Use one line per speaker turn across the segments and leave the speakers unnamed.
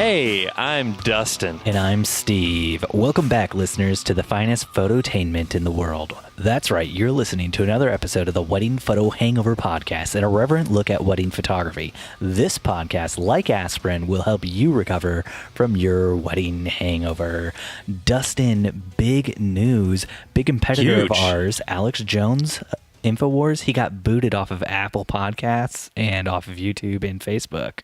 Hey, I'm Dustin.
And I'm Steve. Welcome back, listeners, to the finest phototainment in the world. That's right, you're listening to another episode of the Wedding Photo Hangover podcast, an irreverent look at wedding photography. This podcast, like aspirin, will help you recover from your wedding hangover. Dustin, big news, big competitor of ours, Alex Jones, InfoWars, he got booted off of Apple Podcasts and off of YouTube and Facebook.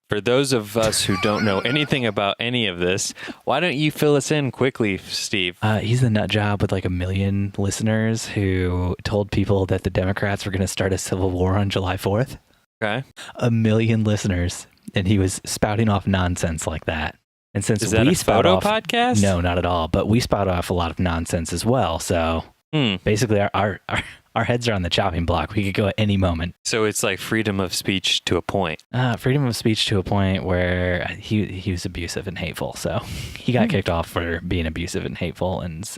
For those of us who don't know anything about any of this, why don't you fill us in quickly, Steve?
He's the nut job with like 1 million listeners who told people that the Democrats were going to start a civil war on July 4th.
Okay.
1 million listeners, and he was spouting off nonsense like that. And since
Is that
we
a photo podcast?
No, not at all. But we spout off a lot of nonsense as well. So basically, our heads are on the chopping block. We could go at any moment.
So it's like freedom of speech to a point.
Freedom of speech to a point where he was abusive and hateful. So he got kicked off for being abusive and hateful and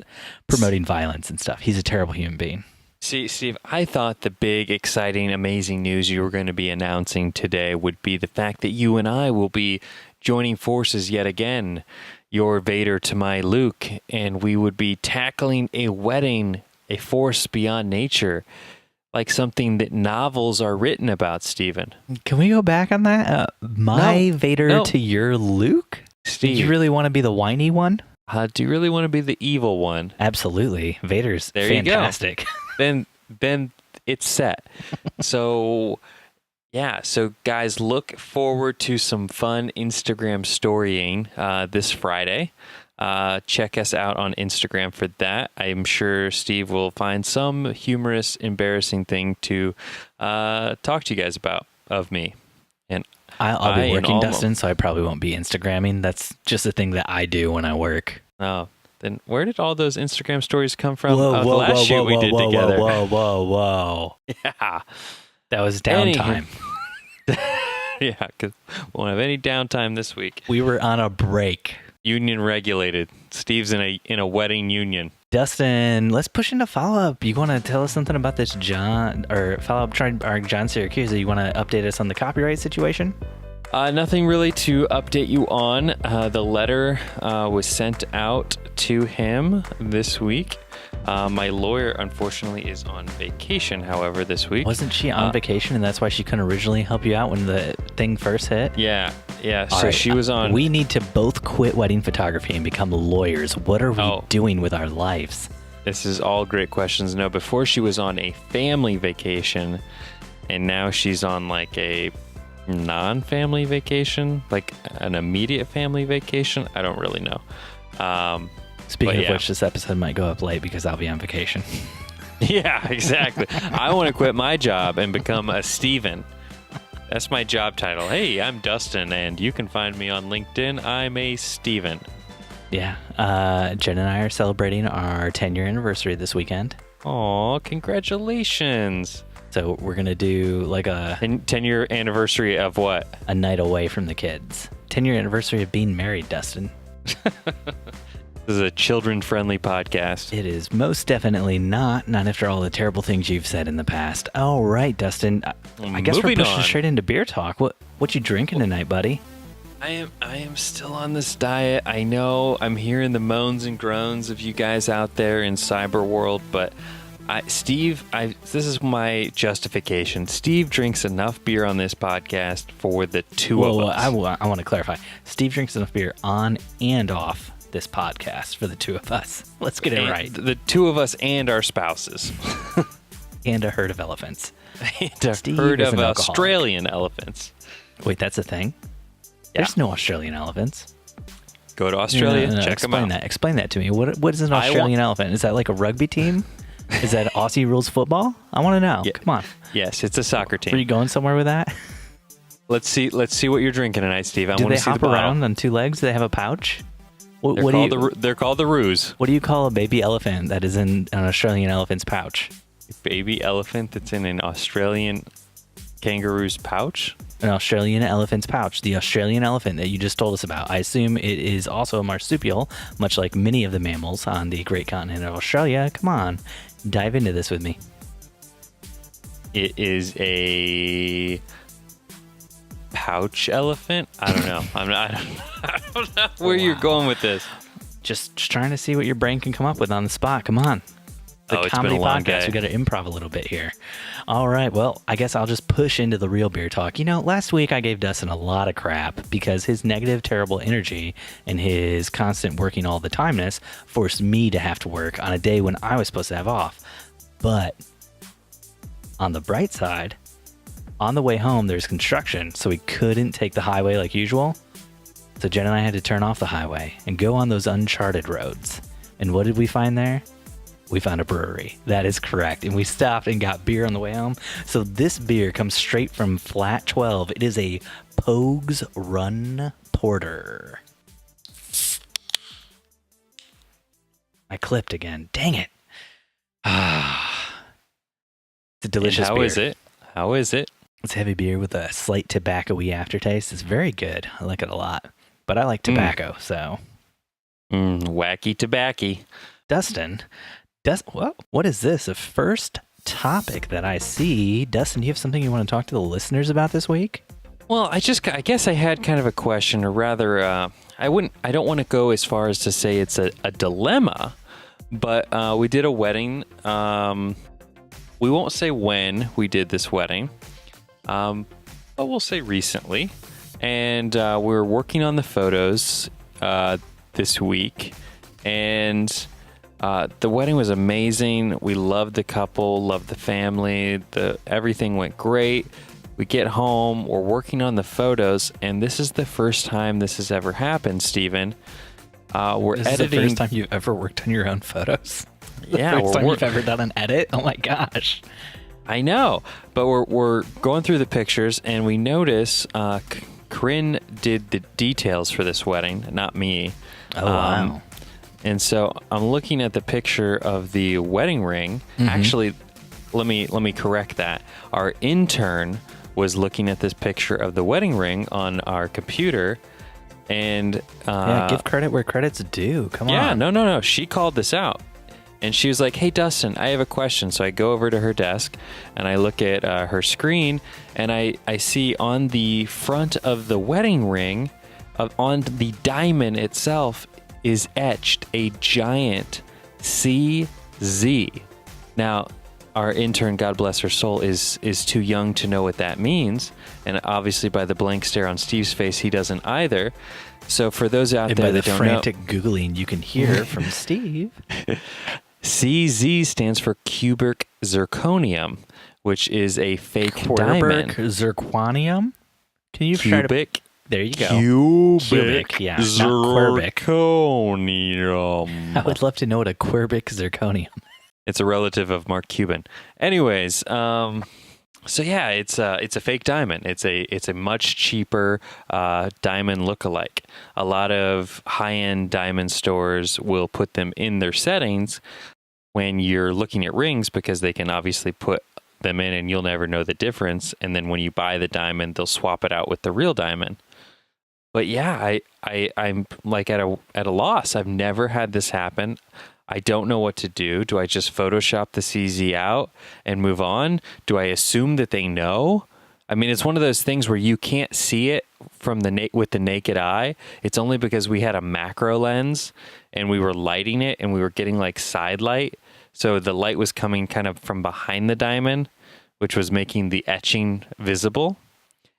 promoting violence and stuff. He's a terrible human being.
See, Steve, I thought the big, exciting, amazing news you were going to be announcing today would be the fact that you and I will be joining forces yet again. Your Vader to my Luke, and we would be tackling a wedding, a force beyond nature, like something that novels are written about, Stephen.
Can we go back on that? Vader to your Luke?
Steve,
do you really want to be the whiny one?
Do you really want to be the evil one?
Absolutely. Vader's
there
fantastic.
You go. Then it's set. So guys, look forward to some fun Instagram storying this Friday. Check us out on Instagram for that. I'm sure Steve will find some humorous, embarrassing thing to talk to you guys about of me. And
I'll be working, Dustin, so I probably won't be Instagramming. That's just a thing that I do when I work.
Oh, then where did all those Instagram stories come from? The last shoot we did together.
Whoa. Yeah. That was downtime.
Yeah, because we won't have any downtime this week.
We were on a break.
Union regulated. Steve's in a wedding union.
Dustin, let's push into follow-up. You want to tell us something about this John Syracuse? You want to update us on the copyright situation?
Nothing really to update you on. The letter was sent out to him this week. My lawyer, unfortunately, is on vacation, however, this week.
Wasn't she on vacation, and that's why she couldn't originally help you out when the thing first hit?
Yeah. So right. She was on...
We need to both quit wedding photography and become lawyers. What are we doing with our lives?
This is all great questions. No, before she was on a family vacation, and now she's on like a non-family vacation, like an immediate family vacation. I don't really know.
Speaking of which, this episode might go up late because I'll be on vacation.
Yeah, exactly. I want to quit my job and become a Steven. That's my job title. Hey, I'm Dustin, and you can find me on LinkedIn. I'm a Steven.
Yeah. Jen and I are celebrating our 10-year anniversary this weekend.
Aw, congratulations.
So we're going to do like a...
10-year anniversary of what?
A night away from the kids. 10-year anniversary of being married, Dustin.
This is a children-friendly podcast.
It is most definitely not after all the terrible things you've said in the past. All right, Dustin. I guess we're pushing straight into beer talk. What you drinking tonight, buddy?
I am still on this diet. I know I'm hearing the moans and groans of you guys out there in cyber world, but Steve, this is my justification. Steve drinks enough beer on this podcast for the two of us.
I want to clarify. Steve drinks enough beer on and off this podcast for the two of us. Let's get it right.
The two of us and our spouses.
And a herd of elephants.
And a herd of Australian elephants.
Wait, that's a thing?
Yeah.
There's no Australian elephants.
Go to Australia, check them out.
Explain that to me. What is an Australian elephant? Is that like a rugby team? Is that Aussie rules football? I want to know. Yeah. Come on.
Yes, it's a soccer team.
Are you going somewhere with that?
Let's see what you're drinking tonight, Steve.
Do they hop around on two legs? Do they have a pouch?
They're called the roos.
What do you call a baby elephant that is in an Australian elephant's pouch?
A baby elephant that's in an Australian kangaroo's pouch?
An Australian elephant's pouch. The Australian elephant that you just told us about. I assume it is also a marsupial, much like many of the mammals on the great continent of Australia. Come on, dive into this with me.
It is a pouch elephant. I don't know. I don't know where you're going with this.
Just trying to see what your brain can come up with on the spot. Come on.
It's been a long day.
We got to improv a little bit here. All right. Well, I guess I'll just push into the real beer talk. Last week I gave Dustin a lot of crap because his negative, terrible energy and his constant working all the timeness forced me to have to work on a day when I was supposed to have off. But on the bright side, on the way home, there's construction, so we couldn't take the highway like usual. So Jen and I had to turn off the highway and go on those uncharted roads. And what did we find there? We found a brewery. That is correct. And we stopped and got beer on the way home. So this beer comes straight from Flat 12. It is a Pogue's Run Porter. I clipped again. Dang it. It's a delicious beer.
How is it?
It's heavy beer with a slight tobacco-y aftertaste. It's very good. I like it a lot. But I like tobacco, so.
Wacky tobacco.
Dustin, what is this? A first topic that I see. Dustin, do you have something you want to talk to the listeners about this week?
Well, I guess I had kind of a question, or rather, I don't want to go as far as to say it's a dilemma, but we did a wedding. We won't say when we did this wedding, but we'll say recently. And we were working on the photos this week, and the wedding was amazing. We loved the couple, loved the family. Everything went great. We get home, we're working on the photos, and this is the first time this has ever happened, Steven.
This is the first time you've ever worked on your own photos?
Yeah.
The first time you've ever done an edit? Oh my gosh.
I know, but we're going through the pictures, and we notice Corinne did the details for this wedding, not me.
Oh, wow.
And so I'm looking at the picture of the wedding ring. Mm-hmm. Actually, let me correct that. Our intern was looking at this picture of the wedding ring on our computer, and
give credit where credit's due. Come on.
Yeah, no. She called this out, and she was like, "Hey, Dustin, I have a question." So I go over to her desk, and I look at her screen, and I see on the front of the wedding ring, on the diamond itself, is etched a giant CZ. Now, our intern, God bless her soul, is too young to know what that means, and obviously by the blank stare on Steve's face, he doesn't either. So for those out there that don't know,
by the frantic Googling you can hear from Steve,
CZ stands for cubic zirconium, which is a fake diamond.
Zirconium? Can you
cubic?
There you go. Cubic, yeah,
zirconium.
I would love to know what a cubic zirconium.
It's a relative of Mark Cuban. Anyways, so yeah, it's a fake diamond. It's a much cheaper diamond lookalike. A lot of high-end diamond stores will put them in their settings when you're looking at rings, because they can obviously put them in and you'll never know the difference. And then when you buy the diamond, they'll swap it out with the real diamond. But yeah, I'm like at a loss. I've never had this happen. I don't know what to do. Do I just Photoshop the CZ out and move on? Do I assume that they know? I mean, it's one of those things where you can't see it from with the naked eye. It's only because we had a macro lens and we were lighting it and we were getting like side light. So the light was coming kind of from behind the diamond, which was making the etching visible.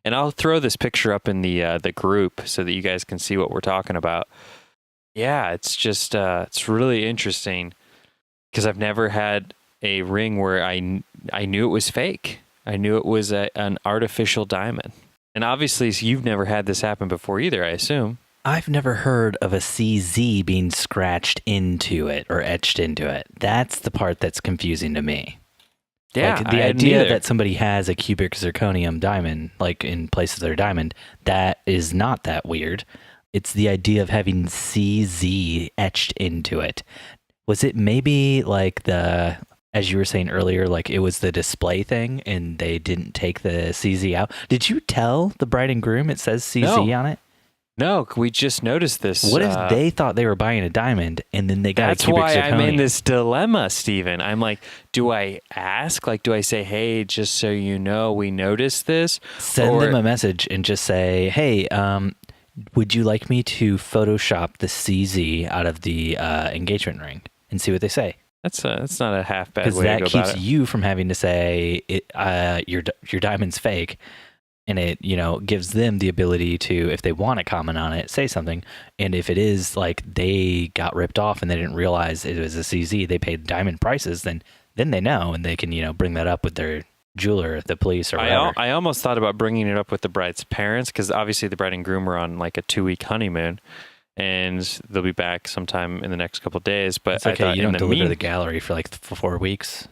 And I'll throw this picture up in the group so that you guys can see what we're talking about. Yeah, it's just it's really interesting because I've never had a ring where I knew it was fake. I knew it was an artificial diamond. And obviously you've never had this happen before either, I assume.
I've never heard of a CZ being scratched into it or etched into it. That's the part that's confusing to me.
Yeah,
like the idea that somebody has a cubic zirconium diamond, like in place of their diamond, that is not that weird. It's the idea of having CZ etched into it. Was it maybe like as you were saying earlier, like it was the display thing and they didn't take the CZ out? Did you tell the bride and groom it says CZ on it?
No, we just noticed this.
What if they thought they were buying a diamond and then they got
That's
a cubic
why
zirconia?
I'm in this dilemma, Steven. I'm like, do I ask? Like, do I say, hey, just so you know, we noticed this?
Send them a message and just say, hey, would you like me to Photoshop the CZ out of the engagement ring and see what they say?
That's not a half bad way to go
Because
about
that
it.
keeps you from having to say your diamond's fake. And it, gives them the ability to, if they want to comment on it, say something. And if it is like they got ripped off and they didn't realize it was a CZ, they paid diamond prices, then they know and they can, bring that up with their jeweler, the police, or whatever.
I almost thought about bringing it up with the bride's parents because obviously the bride and groom are on like a 2-week honeymoon. And they'll be back sometime in the next couple of days. But
it's okay.
I thought
You don't deliver the gallery for like 4 weeks,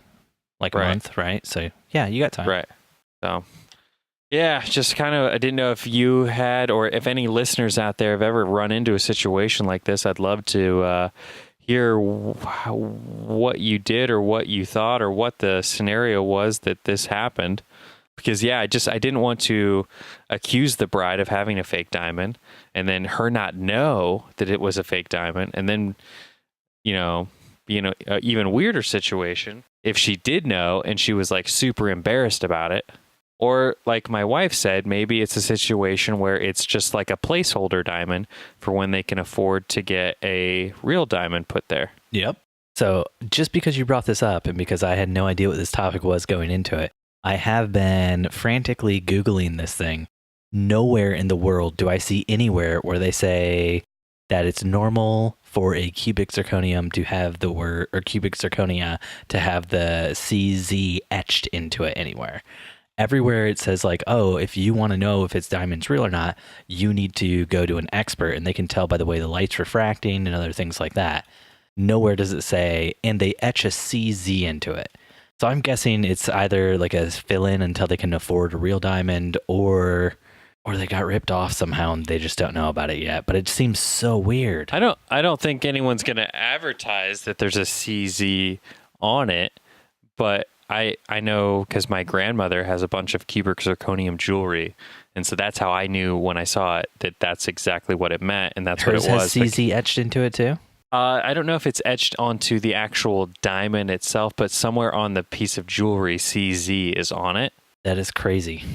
like a month, right? So yeah, you got time.
Right. So. Yeah, just kind of, I didn't know if you had, or if any listeners out there have ever run into a situation like this. I'd love to hear what you did or what you thought or what the scenario was that this happened. Because, yeah, I didn't want to accuse the bride of having a fake diamond and then her not know that it was a fake diamond. And then, an even weirder situation if she did know and she was like super embarrassed about it. Or like my wife said, maybe it's a situation where it's just like a placeholder diamond for when they can afford to get a real diamond put there.
Yep. So just because you brought this up and because I had no idea what this topic was going into it, I have been frantically Googling this thing. Nowhere in the world do I see anywhere where they say that it's normal for a cubic zirconium to have the word, or cubic zirconia to have the CZ etched into it anywhere. Everywhere it says like, oh, if you want to know if it's diamonds real or not, you need to go to an expert and they can tell by the way the light's refracting and other things like that. Nowhere does it say, and they etch a CZ into it. So I'm guessing it's either like a fill-in until they can afford a real diamond or they got ripped off somehow and they just don't know about it yet. But it seems so weird.
I don't think anyone's going to advertise that there's a CZ on it, but I know because my grandmother has a bunch of cubic zirconium jewelry, and so that's how I knew when I saw it that that's exactly what it meant, and that's
Hers
what it was.
Has CZ etched into it too?
I don't know if it's etched onto the actual diamond itself, but somewhere on the piece of jewelry, CZ is on it.
That is crazy.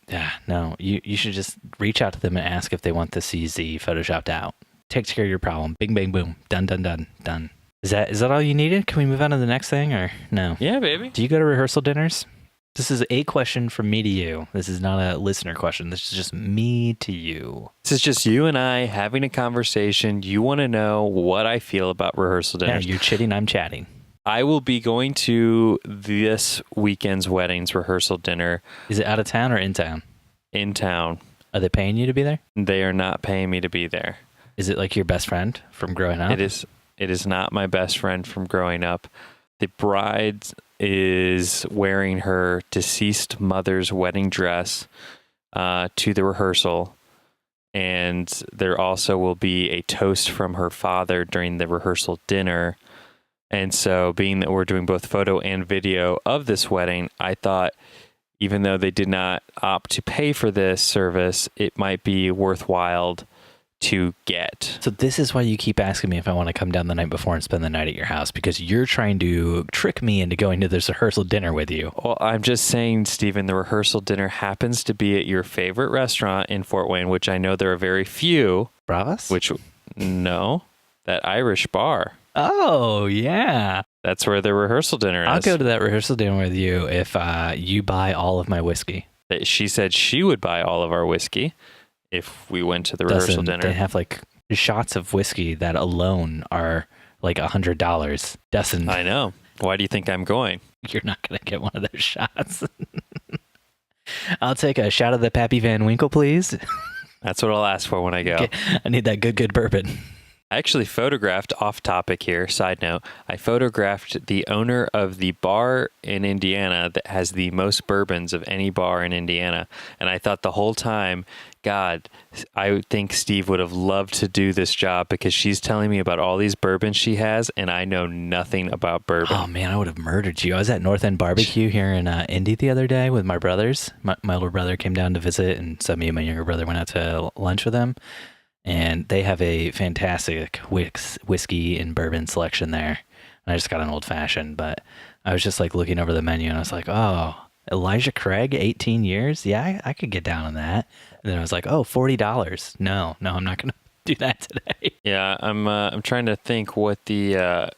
Yeah, no, you should just reach out to them and ask if they want the CZ photoshopped out. Takes care of your problem. Bing, bang, boom. Done, done, done, done. Is that all you needed? Can we move on to the next thing or no?
Yeah, baby.
Do you go to rehearsal dinners? This is a question from me to you. This is not a listener question. This is just me to you.
This is just you and I having a conversation. You want to know what I feel about rehearsal dinners.
Yeah, you're chitting, I'm chatting.
I will be going to this weekend's wedding's rehearsal dinner.
Is it out of town or in town?
In town.
Are they paying you to be there?
They are not paying me to be there.
Is it like your best friend from growing up?
It is not my best friend from growing up. The bride is wearing her deceased mother's wedding dress to the rehearsal. And there also will be a toast from her father during the rehearsal dinner. And so being that we're doing both photo and video of this wedding, I thought even though they did not opt to pay for this service, it might be worthwhile to get.
So this is why you keep asking me if I want to come down the night before and spend the night at your house, because you're trying to trick me into going to this rehearsal dinner with you.
Well, I'm just saying, Stephen, the rehearsal dinner happens to be at your favorite restaurant in Fort Wayne, which I know there are very few.
Bravas?
No, that Irish bar.
Oh, yeah.
That's where the rehearsal dinner is.
I'll go to that rehearsal dinner with you if you buy all of my whiskey.
She said she would buy all of our whiskey if we went to the rehearsal dinner.
They have like shots of whiskey that alone are like $100. Dustin.
I know. Why do you think I'm going?
You're not going to get one of those shots. I'll take a shot of the Pappy Van Winkle, please.
That's what I'll ask for when I go.
Okay. I need that good bourbon.
I actually photographed, off topic here, side note, I photographed the owner of the bar in Indiana that has the most bourbons of any bar in Indiana. And I thought the whole time, God, I think Steve would have loved to do this job because she's telling me about all these bourbons she has, and I know nothing about bourbon.
Oh, man, I would have murdered you. I was at North End Barbecue here in Indy the other day with my brothers. My older brother came down to visit, and so me and my younger brother went out to lunch with them. and they have a fantastic whiskey and bourbon selection there. And I just got an old fashioned, but I was just like looking over the menu and I was like, oh, Elijah Craig, 18 years? Yeah, I could get down on that. And then I was like, oh, $40. No, I'm not going to do that today.
Yeah, I'm trying to think what the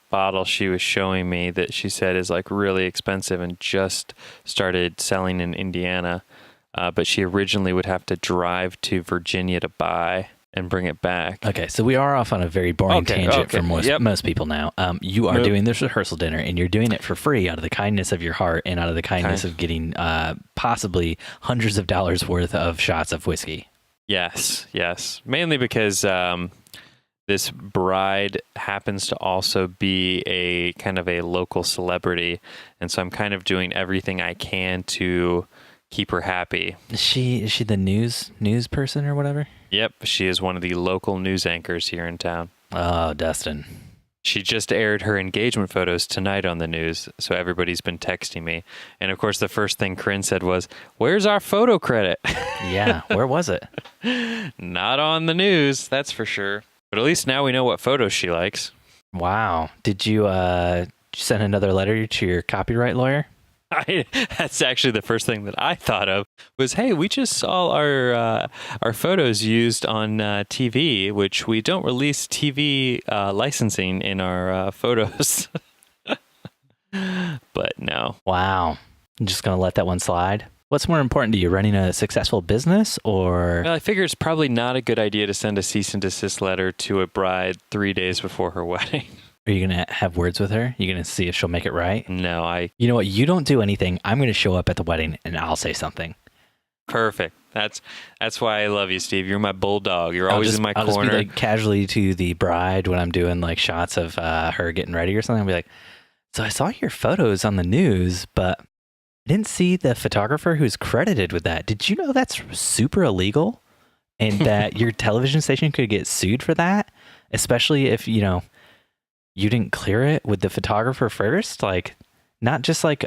bottle she was showing me that she said is like really expensive and just started selling in Indiana. But she originally would have to drive to Virginia to buy and bring it back.
Okay, so we are off on a very boring tangent for most people now. You are doing this rehearsal dinner, and you're doing it for free out of the kindness of your heart and out of the kindness of getting possibly hundreds of dollars worth of shots of whiskey.
Yes. Mainly because this bride happens to also be a kind of a local celebrity, and so I'm kind of doing everything I can to keep her happy.
Is she the news person or whatever?
Yep, she is one of the local news anchors here in town.
Oh, Dustin.
She just aired her engagement photos tonight on the news, so everybody's been texting me. And of course, the first thing Corinne said was, "Where's our photo credit?"
Yeah, where was it?
Not on the news, that's for sure. But at least now we know what photos she likes.
Wow. Did you send another letter to your copyright lawyer?
That's actually the first thing that I thought of was, hey, we just saw our photos used on TV, which we don't release TV licensing in our photos. But no.
Wow. I'm just going to let that one slide. What's more important to you, running a successful business or?
Well, I figure it's probably not a good idea to send a cease and desist letter to a bride 3 days before her wedding.
Are you going to have words with her? You're going to see if she'll make it right?
No,
You know what? You don't do anything. I'm going to show up at the wedding and I'll say something.
Perfect. That's why I love you, Steve. You're my bulldog. You're always in my corner.
I'll just be like casually to the bride when I'm doing like shots of her getting ready or something. I'll be like, so I saw your photos on the news, but I didn't see the photographer who's credited with that. Did you know that's super illegal and that your television station could get sued for that? Especially if, you didn't clear it with the photographer first, like not just like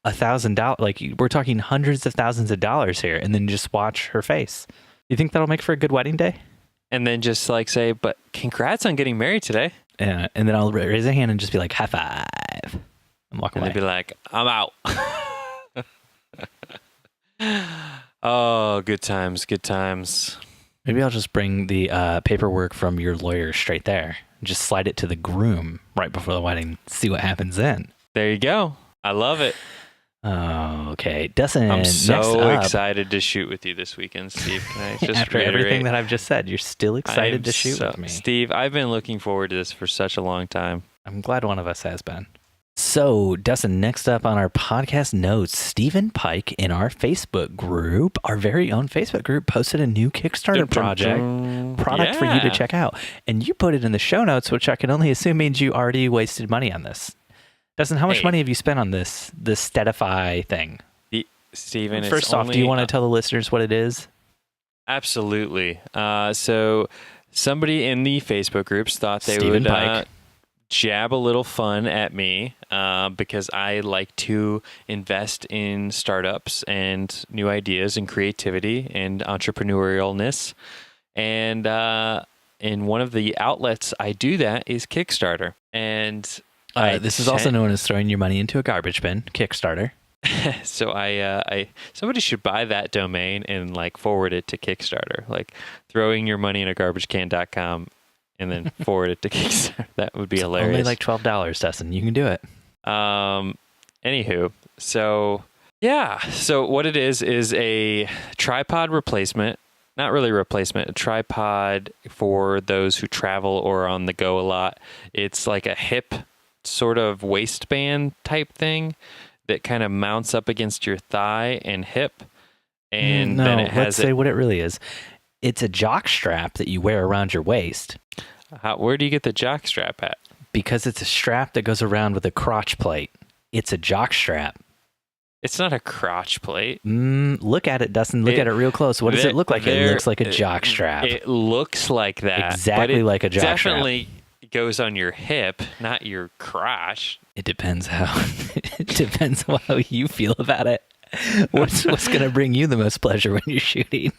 $1,000, like we're talking hundreds of thousands of dollars here, and then just watch her face. You think that'll make for a good wedding day?
And then just like say, but congrats on getting married today.
Yeah, and then I'll raise a hand and just be like, high five, and walk away.
And they'd be like, I'm out. Oh, good times.
Maybe I'll just bring the paperwork from your lawyer straight there. Just slide it to the groom right before the wedding. See what happens then.
There you go. I love it.
Oh, okay. Dustin,
I'm so excited to shoot with you this weekend, Steve. Can I just
after
reiterate?
Everything that I've just said, you're still excited to shoot with me.
Steve, I've been looking forward to this for such a long time.
I'm glad one of us has been. So, Dustin, next up on our podcast notes, Stephen Pike in our Facebook group, our very own Facebook group, posted a new Kickstarter product for you to check out. And you put it in the show notes, which I can only assume means you already wasted money on this. Dustin, how much money have you spent on this Steadify thing?
Stephen,
first off, do you want to tell the listeners what it is?
Absolutely. So somebody in the Facebook groups thought they
Stephen
would
Pike.
jab a little fun at me because I like to invest in startups and new ideas and creativity and entrepreneurialness. And in one of the outlets I do that is Kickstarter. And
this is also known as throwing your money into a garbage bin, Kickstarter.
So I somebody should buy that domain and like forward it to Kickstarter, like throwing your money in a garbage can.com and then forward it to Kickstarter. That would be hilarious.
Only like $12, Dustin. You can do it.
Anywho, so yeah. So what it is a tripod replacement. Not really a replacement, a tripod for those who travel or are on the go a lot. It's like a hip sort of waistband type thing that kind of mounts up against your thigh and hip. And then it has
let's say what it really is. It's a jock strap that you wear around your waist.
Where do you get the jock strap at?
Because it's a strap that goes around with a crotch plate. It's a jock strap.
It's not a crotch plate.
Look at it, Dustin. Look at it real close. What does it look like? It looks like a jock strap.
It looks like that.
Exactly like a jock strap.
Definitely goes on your hip, not your crotch.
It depends how you feel about it. What's going to bring you the most pleasure when you're shooting?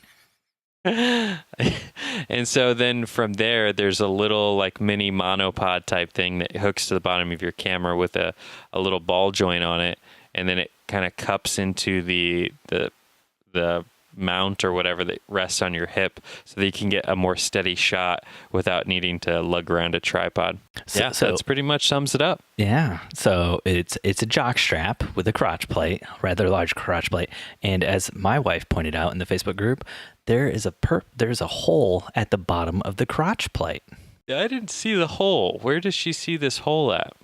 And so then from there, there's a little like mini monopod type thing that hooks to the bottom of your camera with a little ball joint on it. And then it kind of cups into the mount or whatever that rests on your hip so that you can get a more steady shot without needing to lug around a tripod. So that's pretty much sums it up.
Yeah. So it's a jock strap with a crotch plate, rather large crotch plate. And as my wife pointed out in the Facebook group, there's a hole at the bottom of the crotch plate.
Yeah, I didn't see the hole. Where does she see this hole at?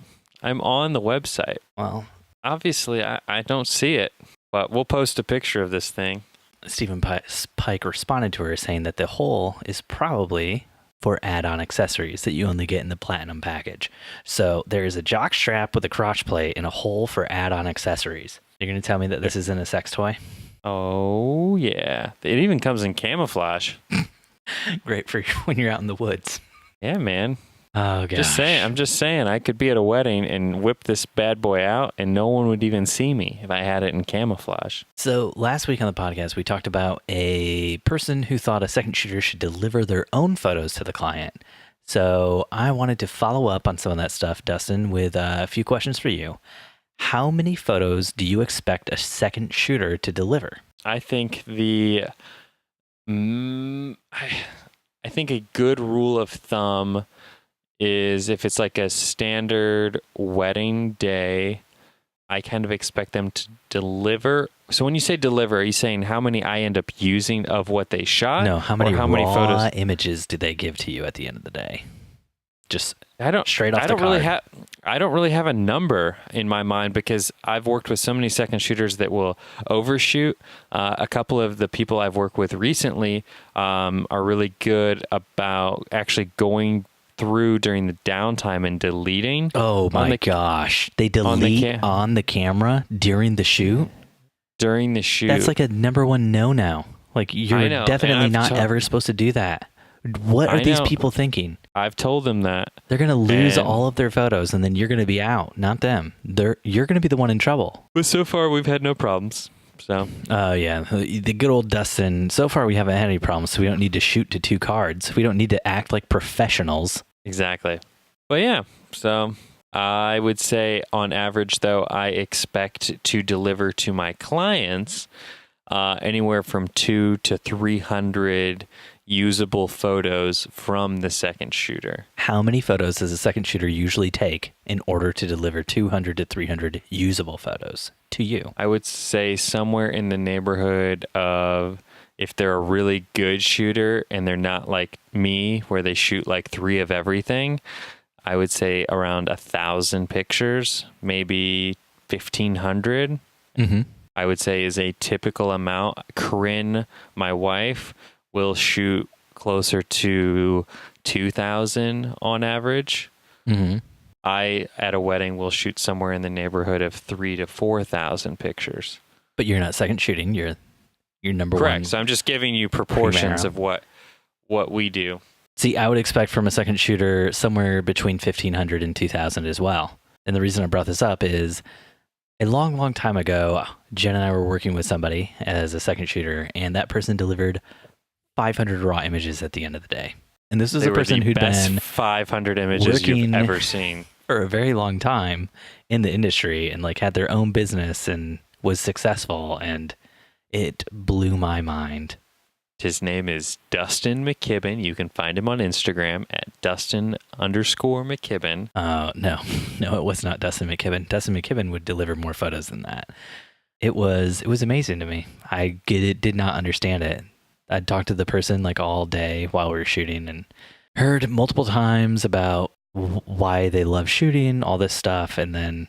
I'm on the website.
Well,
obviously I don't see it, but we'll post a picture of this thing.
Stephen Pike responded to her saying that the hole is probably for add-on accessories that you only get in the platinum package. So there is a jock strap with a crotch plate and a hole for add-on accessories. You're going to tell me that this isn't a sex toy?
Oh, yeah. It even comes in camouflage.
Great for when you're out in the woods.
Yeah, man.
Oh, gosh.
I'm just saying, I could be at a wedding and whip this bad boy out and no one would even see me if I had it in camouflage.
So last week on the podcast, we talked about a person who thought a second shooter should deliver their own photos to the client. So I wanted to follow up on some of that stuff, Dustin, with a few questions for you. How many photos do you expect a second shooter to deliver?
I think I think a good rule of thumb is if it's like a standard wedding day, I kind of expect them to deliver. So when you say deliver, are you saying how many I end up using of what they shot?
No, how many
raw
photos images do they give to you at the end of the day? Just straight off the card.
I don't really have a number in my mind because I've worked with so many second shooters that will overshoot. A couple of the people I've worked with recently are really good about actually going through during the downtime and deleting.
Oh my gosh. They delete on the camera during the shoot?
During the shoot.
That's like a number one no-no. Like you're definitely not ever supposed to do that. What are these people thinking?
I've told them that.
They're going to lose all of their photos and then you're going to be out, not them. You're going to be the one in trouble.
But so far we've had no problems. So,
yeah, the good old Dustin. So far we haven't had any problems, so we don't need to shoot to 2 cards. We don't need to act like professionals.
Exactly. But yeah, so I would say on average, though, I expect to deliver to my clients anywhere from 200 to 300 usable photos from the second shooter.
How many photos does a second shooter usually take in order to deliver 200 to 300 usable photos to you?
I would say somewhere in the neighborhood of, if they're a really good shooter and they're not like me where they shoot like 3 of everything, I would say around 1,000 pictures, maybe 1,500.
Mm-hmm.
I would say is a typical amount. Corinne, my wife, will shoot closer to 2,000 on average.
Mm-hmm.
I, at a wedding, will shoot somewhere in the neighborhood of 3,000 to 4,000 pictures.
But you're not second shooting. You're number one.
Correct. So I'm just giving you proportions of what we do.
See, I would expect from a second shooter somewhere between 1,500 and 2,000 as well. And the reason I brought this up is a long, long time ago, Jen and I were working with somebody as a second shooter, and that person delivered 500 raw images at the end of the day. And this is a person who'd been
500 images you've ever seen
for a very long time in the industry and like had their own business and was successful, and it blew my mind.
His name is Dustin McKibben. You can find him on Instagram at Dustin_McKibben.
No, it was not Dustin McKibben. Dustin McKibben would deliver more photos than that. It was amazing to me. I did not understand it. I'd talked to the person like all day while we were shooting and heard multiple times about why they love shooting, all this stuff, and then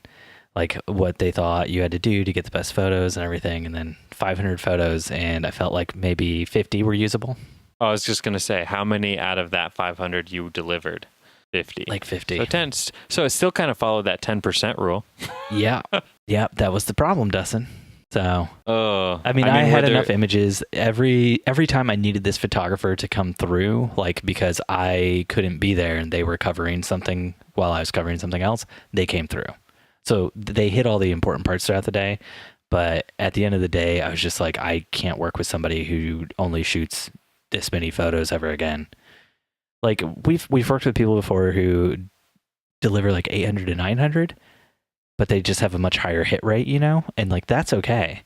like what they thought you had to do to get the best photos and everything, and then 500 photos, and I felt like maybe 50 were usable.
I was just going to say, how many out of that 500 you delivered? 50.
Like 50.
So it still kind of followed that 10% rule.
Yeah. That was the problem, Dustin. So, I mean,
I
had enough images every time I needed this photographer to come through, like because I couldn't be there and they were covering something while I was covering something else, they came through. So they hit all the important parts throughout the day. But at the end of the day, I was just like, I can't work with somebody who only shoots this many photos ever again. Like we've worked with people before who deliver like 800 to 900, but they just have a much higher hit rate, you know? And like that's okay.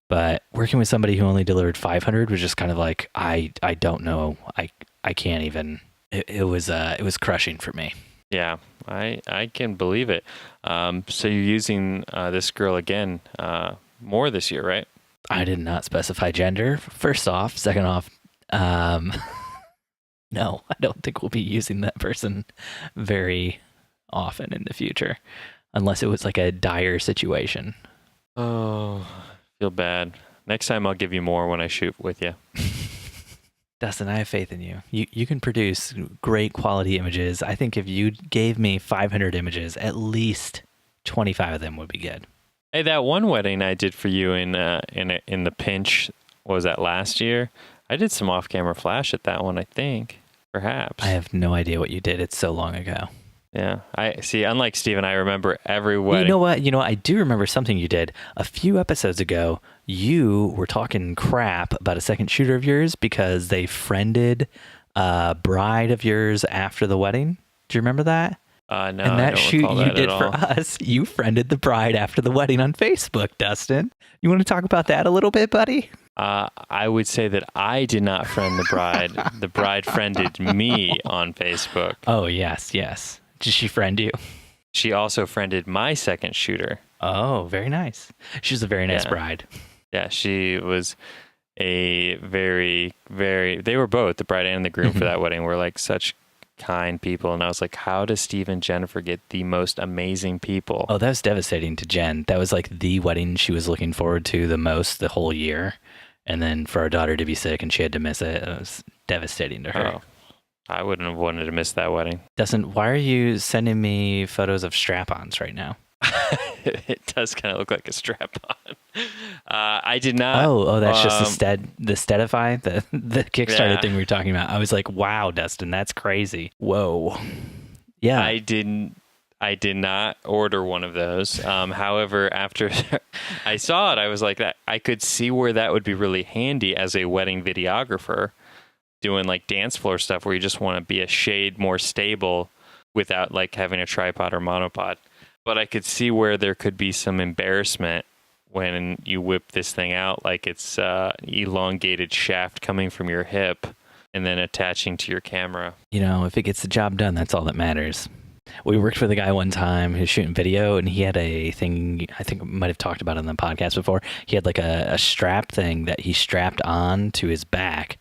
But working with somebody who only delivered 500 was just kind of like I don't know. I can't even. It was crushing for me.
Yeah, I can believe it. So you're using this girl again more this year, right?
I did not specify gender, first off. Second off, no, I don't think we'll be using that person very often in the future, unless it was like a dire situation.
Oh, feel bad. Next time I'll give you more when I shoot with you.
Dustin, I have faith in you. You can produce great quality images. I think if you gave me 500 images, at least 25 of them would be good.
Hey, that one wedding I did for you in the pinch, what was that, last year? I did some off-camera flash at that one, I think. Perhaps.
I have no idea what you did. It's so long ago.
Yeah. I see. Unlike Steven, I remember every wedding.
You know what? I do remember something you did. A few episodes ago, you were talking crap about a second shooter of yours because they friended a bride of yours after the wedding. Do you remember that?
No,
and that
I don't
shoot
recall
you
that
did
at
for
all.
us, you friended the bride after the wedding on Facebook, Dustin. You want to talk about that a little bit, buddy?
I would say that I did not friend the bride. The bride friended me on Facebook.
Oh, yes. Did she friend you?
She also friended my second shooter.
Oh, very nice. She was a very nice bride.
Yeah, she was a very, very... They were both, the bride and the groom for that wedding, were like such kind people. And I was like, how does Steve and Jennifer get the most amazing people?
Oh, that was devastating to Jen. That was like the wedding she was looking forward to the most the whole year. And then for our daughter to be sick and she had to miss it, it was devastating to her.
Oh, I wouldn't have wanted to miss that wedding.
Dustin, why are you sending me photos of strap-ons right now?
It does kind of look like a strap-on. I did not.
Oh, that's just the Steadify, the Kickstarter thing we were talking about. I was like, wow, Dustin, that's crazy. Whoa. Yeah.
I did not order one of those. However, after I saw it, I was like, that I could see where that would be really handy as a wedding videographer, doing like dance floor stuff where you just want to be a shade more stable without like having a tripod or monopod. But I could see where there could be some embarrassment when you whip this thing out, like it's elongated shaft coming from your hip and then attaching to your camera.
If it gets the job done, that's all that matters. We worked with a guy one time who's shooting video, and he had a thing, I think I might have talked about it on the podcast before. He had like a strap thing that he strapped on to his back,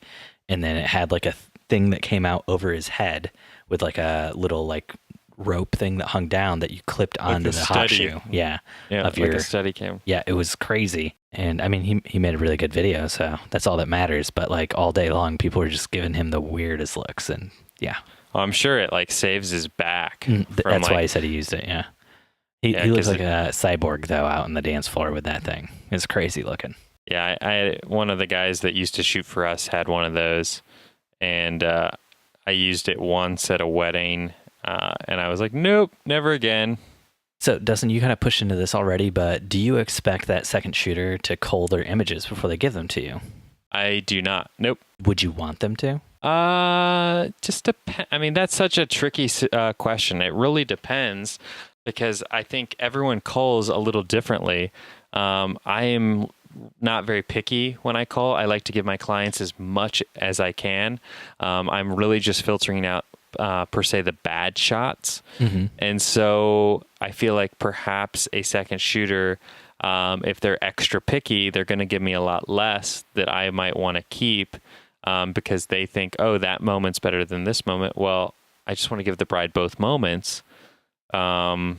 and then it had like a thing that came out over his head with like a little like rope thing that hung down that you clipped onto the hot shoe. Yeah.
Like a Steadicam.
Yeah, it was crazy. And I mean, he made a really good video, so that's all that matters. But like all day long, people were just giving him the weirdest looks, and yeah.
Well, I'm sure it like saves his back.
That's why he said he used it. Yeah. He looks like a cyborg though out on the dance floor with that thing. It's crazy looking.
Yeah, I one of the guys that used to shoot for us had one of those, and I used it once at a wedding. And I was like, nope, never again.
So, Dustin, you kind of pushed into this already, but do you expect that second shooter to cull their images before they give them to you?
I do not. Nope.
Would you want them to?
Just depend. I mean, that's such a tricky question. It really depends because I think everyone culls a little differently. I am not very picky when I cull. I like to give my clients as much as I can. I'm really just filtering out per se the bad shots. And so I feel like perhaps a second shooter, if they're extra picky, they're going to give me a lot less that I might want to keep because they think, oh, that moment's better than this moment. Well, I just want to give the bride both moments. So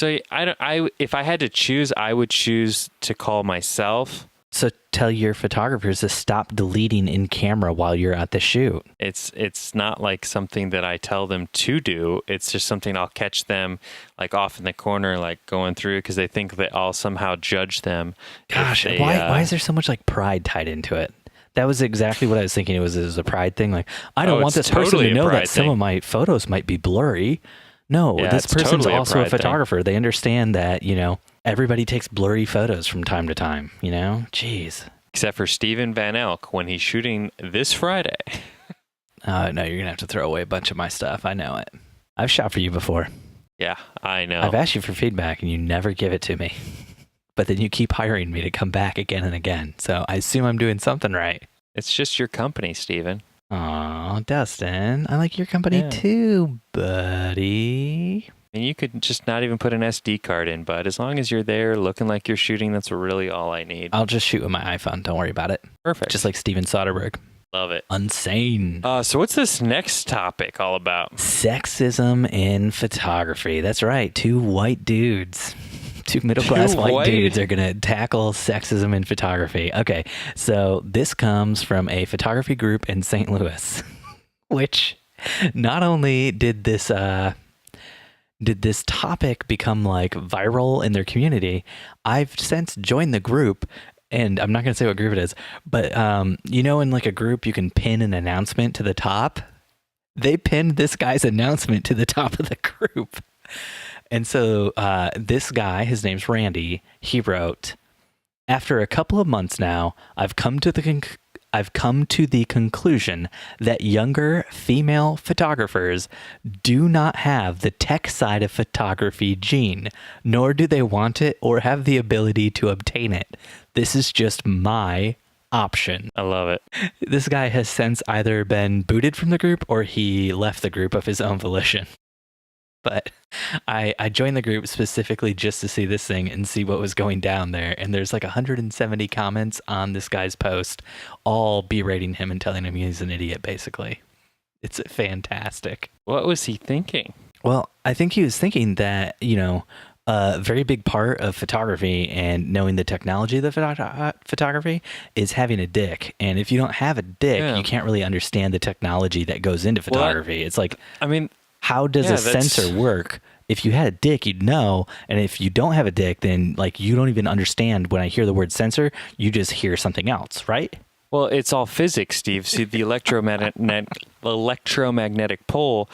if I had to choose, I would choose to cull myself.
So tell your photographers to stop deleting in camera while you're at the shoot.
It's not like something that I tell them to do. It's just something I'll catch them like off in the corner, like going through because they think that I'll somehow judge them.
Gosh, why is there so much like pride tied into it? That was exactly what I was thinking. It was a pride thing. Like, I don't want this person to know that some of my photos might be blurry. No, this person's also a photographer. They understand that, everybody takes blurry photos from time to time, Jeez.
Except for Steven Van Elk when he's shooting this Friday.
No, you're going to have to throw away a bunch of my stuff. I know it. I've shot for you before.
Yeah, I know.
I've asked you for feedback and you never give it to me. But then you keep hiring me to come back again and again. So I assume I'm doing something right.
It's just your company, Steven.
Aw, Dustin. I like your company too, buddy.
And you could just not even put an SD card in, bud. As long as you're there looking like you're shooting, that's really all I need.
I'll just shoot with my iPhone. Don't worry about it.
Perfect.
Just like Steven Soderbergh.
Love it.
Insane.
So what's this next topic all about?
Sexism in photography. That's right. Two white dudes. Two middle-class white dudes are going to tackle sexism in photography. Okay, so this comes from a photography group in St. Louis, which not only did this topic become like viral in their community, I've since joined the group, and I'm not going to say what group it is, but in like a group you can pin an announcement to the top. They pinned this guy's announcement to the top of the group. And so this guy, his name's Randy, he wrote, "After a couple of months now, I've come to the conclusion that younger female photographers do not have the tech side of photography gene, nor do they want it or have the ability to obtain it. This is just my option."
I love it.
This guy has since either been booted from the group or he left the group of his own volition. But I joined the group specifically just to see this thing and see what was going down there. And there's like 170 comments on this guy's post, all berating him and telling him he's an idiot, basically. It's fantastic.
What was he thinking?
Well, I think he was thinking that, a very big part of photography and knowing the technology of the photography is having a dick. And if you don't have a dick, you can't really understand the technology that goes into photography. It's like, how does a sensor work? If you had a dick, you'd know. And if you don't have a dick, then like you don't even understand when I hear the word sensor, you just hear something else, right?
Well, it's all physics, Steve. See, the electromagnetic pole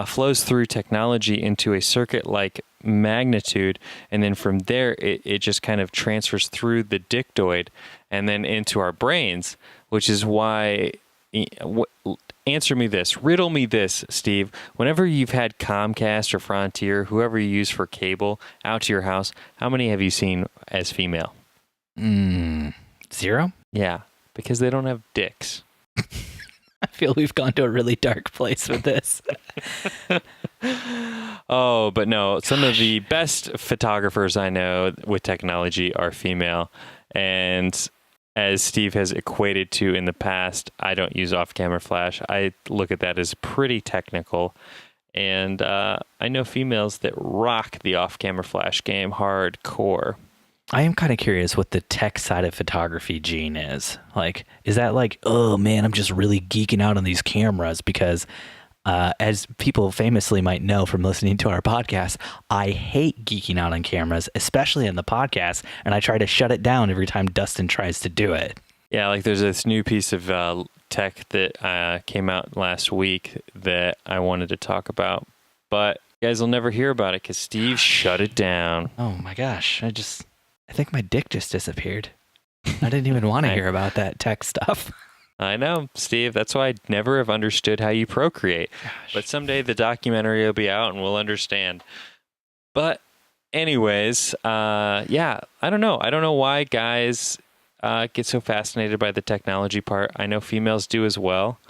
flows through technology into a circuit-like magnitude, and then from there, it just kind of transfers through the dictoid and then into our brains, which is why... Answer me this. Riddle me this, Steve. Whenever you've had Comcast or Frontier, whoever you use for cable, out to your house, how many have you seen as female?
0?
Yeah, because they don't have dicks.
I feel we've gone to a really dark place with this.
Oh, but no. Some of the best photographers I know with technology are female. And as Steve has equated to in the past, I don't use off-camera flash. I look at that as pretty technical. And I know females that rock the off-camera flash game hardcore.
I am kind of curious what the tech side of photography gene is. Like, is that like, oh man, I'm just really geeking out on these cameras because as people famously might know from listening to our podcast, I hate geeking out on cameras, especially in the podcast, and I try to shut it down every time Dustin tries to do it.
Yeah, like there's this new piece of tech that came out last week that I wanted to talk about, but you guys will never hear about it because Steve shut it down.
Oh my gosh, I think my dick just disappeared. I didn't even want to hear about that tech stuff.
I know, Steve. That's why I never have understood how you procreate. Gosh. But someday the documentary will be out and we'll understand. But anyways, yeah, I don't know. I don't know why guys get so fascinated by the technology part. I know females do as well.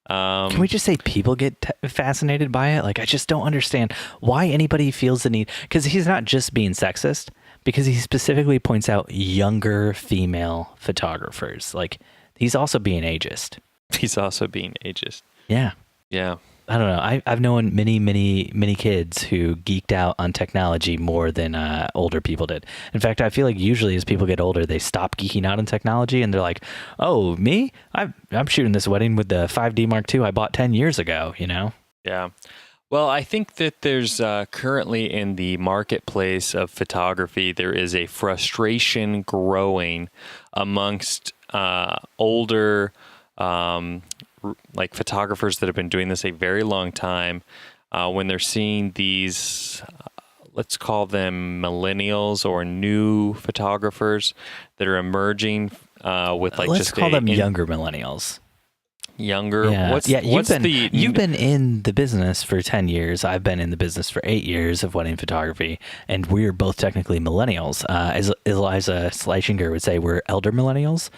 Can we just say people get fascinated by it? Like, I just don't understand why anybody feels the need. Because he's not just being sexist, because he specifically points out younger female photographers. Like, he's also being ageist.
He's also being ageist.
Yeah.
Yeah.
I don't know. I've known many kids who geeked out on technology more than older people did. In fact, I feel like usually as people get older, they stop geeking out on technology and they're like, oh, me? I'm shooting this wedding with the 5D Mark II I bought 10 years ago, you know?
Yeah. Well, I think that there's currently in the marketplace of photography, there is a frustration growing amongst older like photographers that have been doing this a very long time when they're seeing these, let's call them millennials or new photographers that are emerging with like
let's
just
call them younger millennials.
Younger.
Yeah.
What's
You've been in the business for 10 years. I've been in the business for 8 years of wedding photography, and we're both technically millennials. As Eliza Schleichinger would say, we're elder millennials.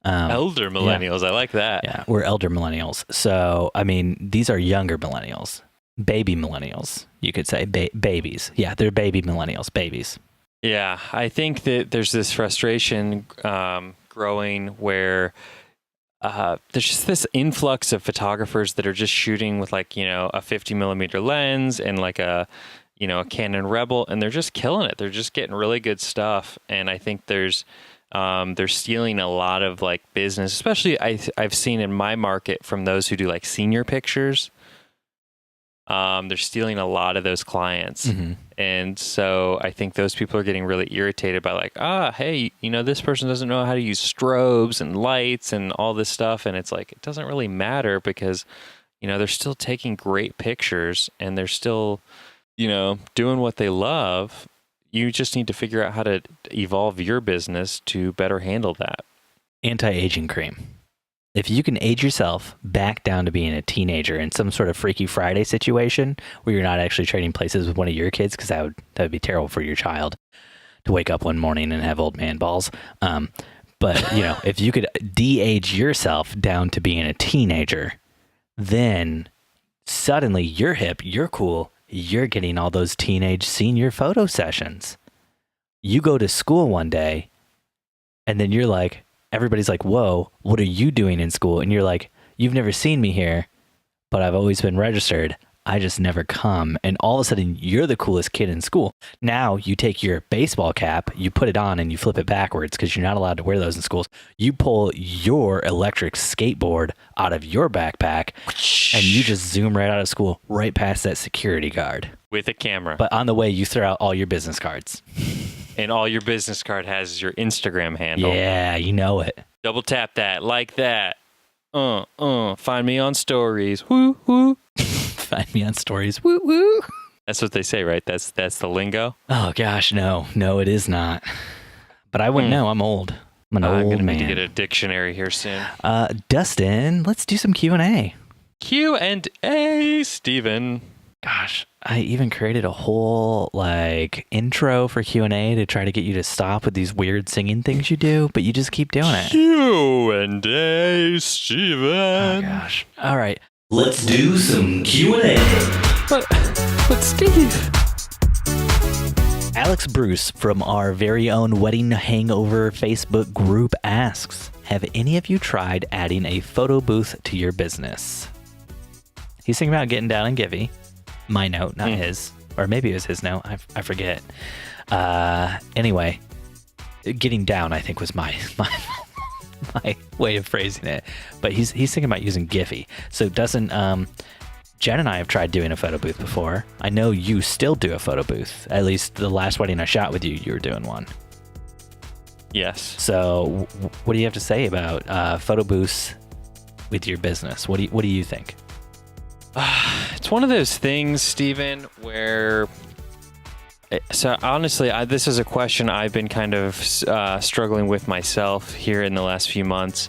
Elder millennials.
Yeah.
I like that.
Yeah, we're elder millennials. So, I mean, these are younger millennials. Baby millennials, you could say. Babies. Yeah, they're baby millennials, babies.
Yeah, I think that there's this frustration growing where there's just this influx of photographers that are just shooting with like, a 50 millimeter lens and like a Canon Rebel, and they're just killing it. They're just getting really good stuff. And I think they're stealing a lot of like business, especially I've seen in my market from those who do like senior pictures. They're stealing a lot of those clients. Mm-hmm. And so I think those people are getting really irritated by like, hey, this person doesn't know how to use strobes and lights and all this stuff. And it's like, it doesn't really matter because, they're still taking great pictures and they're still, doing what they love. You just need to figure out how to evolve your business to better handle that.
Anti-aging cream. If you can age yourself back down to being a teenager in some sort of Freaky Friday situation where you're not actually trading places with one of your kids, because that would be terrible for your child to wake up one morning and have old man balls. But if you could de-age yourself down to being a teenager, then suddenly you're hip, you're cool, you're getting all those teenage senior photo sessions. You go to school one day, and then you're like, everybody's like, whoa, what are you doing in school? And you're like, you've never seen me here, but I've always been registered. I just never come. And all of a sudden, you're the coolest kid in school. Now you take your baseball cap, you put it on, and you flip it backwards because you're not allowed to wear those in schools. You pull your electric skateboard out of your backpack, and you just zoom right out of school, right past that security guard.
With a camera.
But on the way, you throw out all your business cards.
And all your business card has is your Instagram handle.
Yeah, you know it.
Double tap that, like that. Find me on stories. Woo, woo.
Find me on stories. Woo, woo.
That's what they say, right? That's the lingo?
Oh, gosh, no. No, it is not. But I wouldn't know. I'm old. I'm an old man.
I'm going to need to get a dictionary here soon.
Dustin, let's do some Q&A.
Q&A, Steven.
Gosh, I even created a whole intro for Q&A to try to get you to stop with these weird singing things you do, but you just keep doing it.
Q&A, Steven.
Oh gosh. All right. Let's do some Q&A.
But Steve.
Alex Bruce from our very own Wedding Hangover Facebook group asks, have any of you tried adding a photo booth to your business? He's thinking about getting down and givey. My note, not his. Or maybe it was his note. I forget. Anyway, getting down, I think, was my way of phrasing it. But he's thinking about using Giphy. So doesn't Jen and I have tried doing a photo booth before. I know you still do a photo booth. At least the last wedding I shot with you, you were doing one.
Yes.
So what do you have to say about photo booths with your business? What do you think?
It's one of those things, Steven, where... So honestly, this is a question I've been kind of struggling with myself here in the last few months,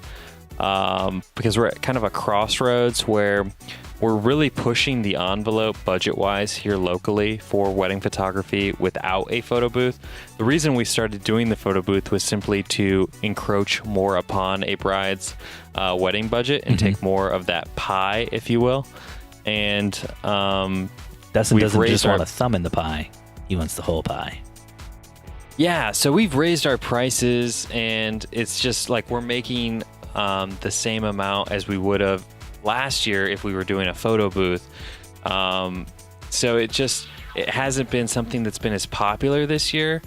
because we're at kind of a crossroads where we're really pushing the envelope budget-wise here locally for wedding photography without a photo booth. The reason we started doing the photo booth was simply to encroach more upon a bride's wedding budget and take more of that pie, if you will. And
Dustin doesn't just want a thumb in the pie. He wants the whole pie.
Yeah, so we've raised our prices, and it's just like we're making the same amount as we would have last year if we were doing a photo booth. So it hasn't been something that's been as popular this year.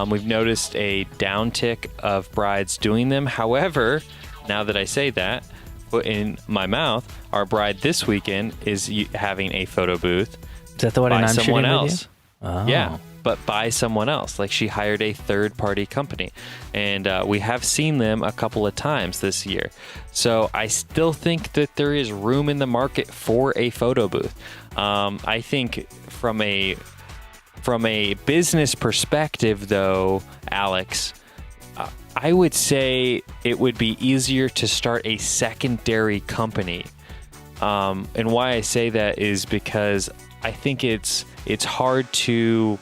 We've noticed a downtick of brides doing them. However, now that I say that, put in my mouth, our bride this weekend is having a photo booth.
Is that the one I'm shooting with you? Oh.
Yeah, but by someone else. Like, she hired a third-party company, and we have seen them a couple of times this year. So I still think that there is room in the market for a photo booth. I think from a business perspective, though, Alex, I would say it would be easier to start a secondary company. And why I say that is because I think it's hard to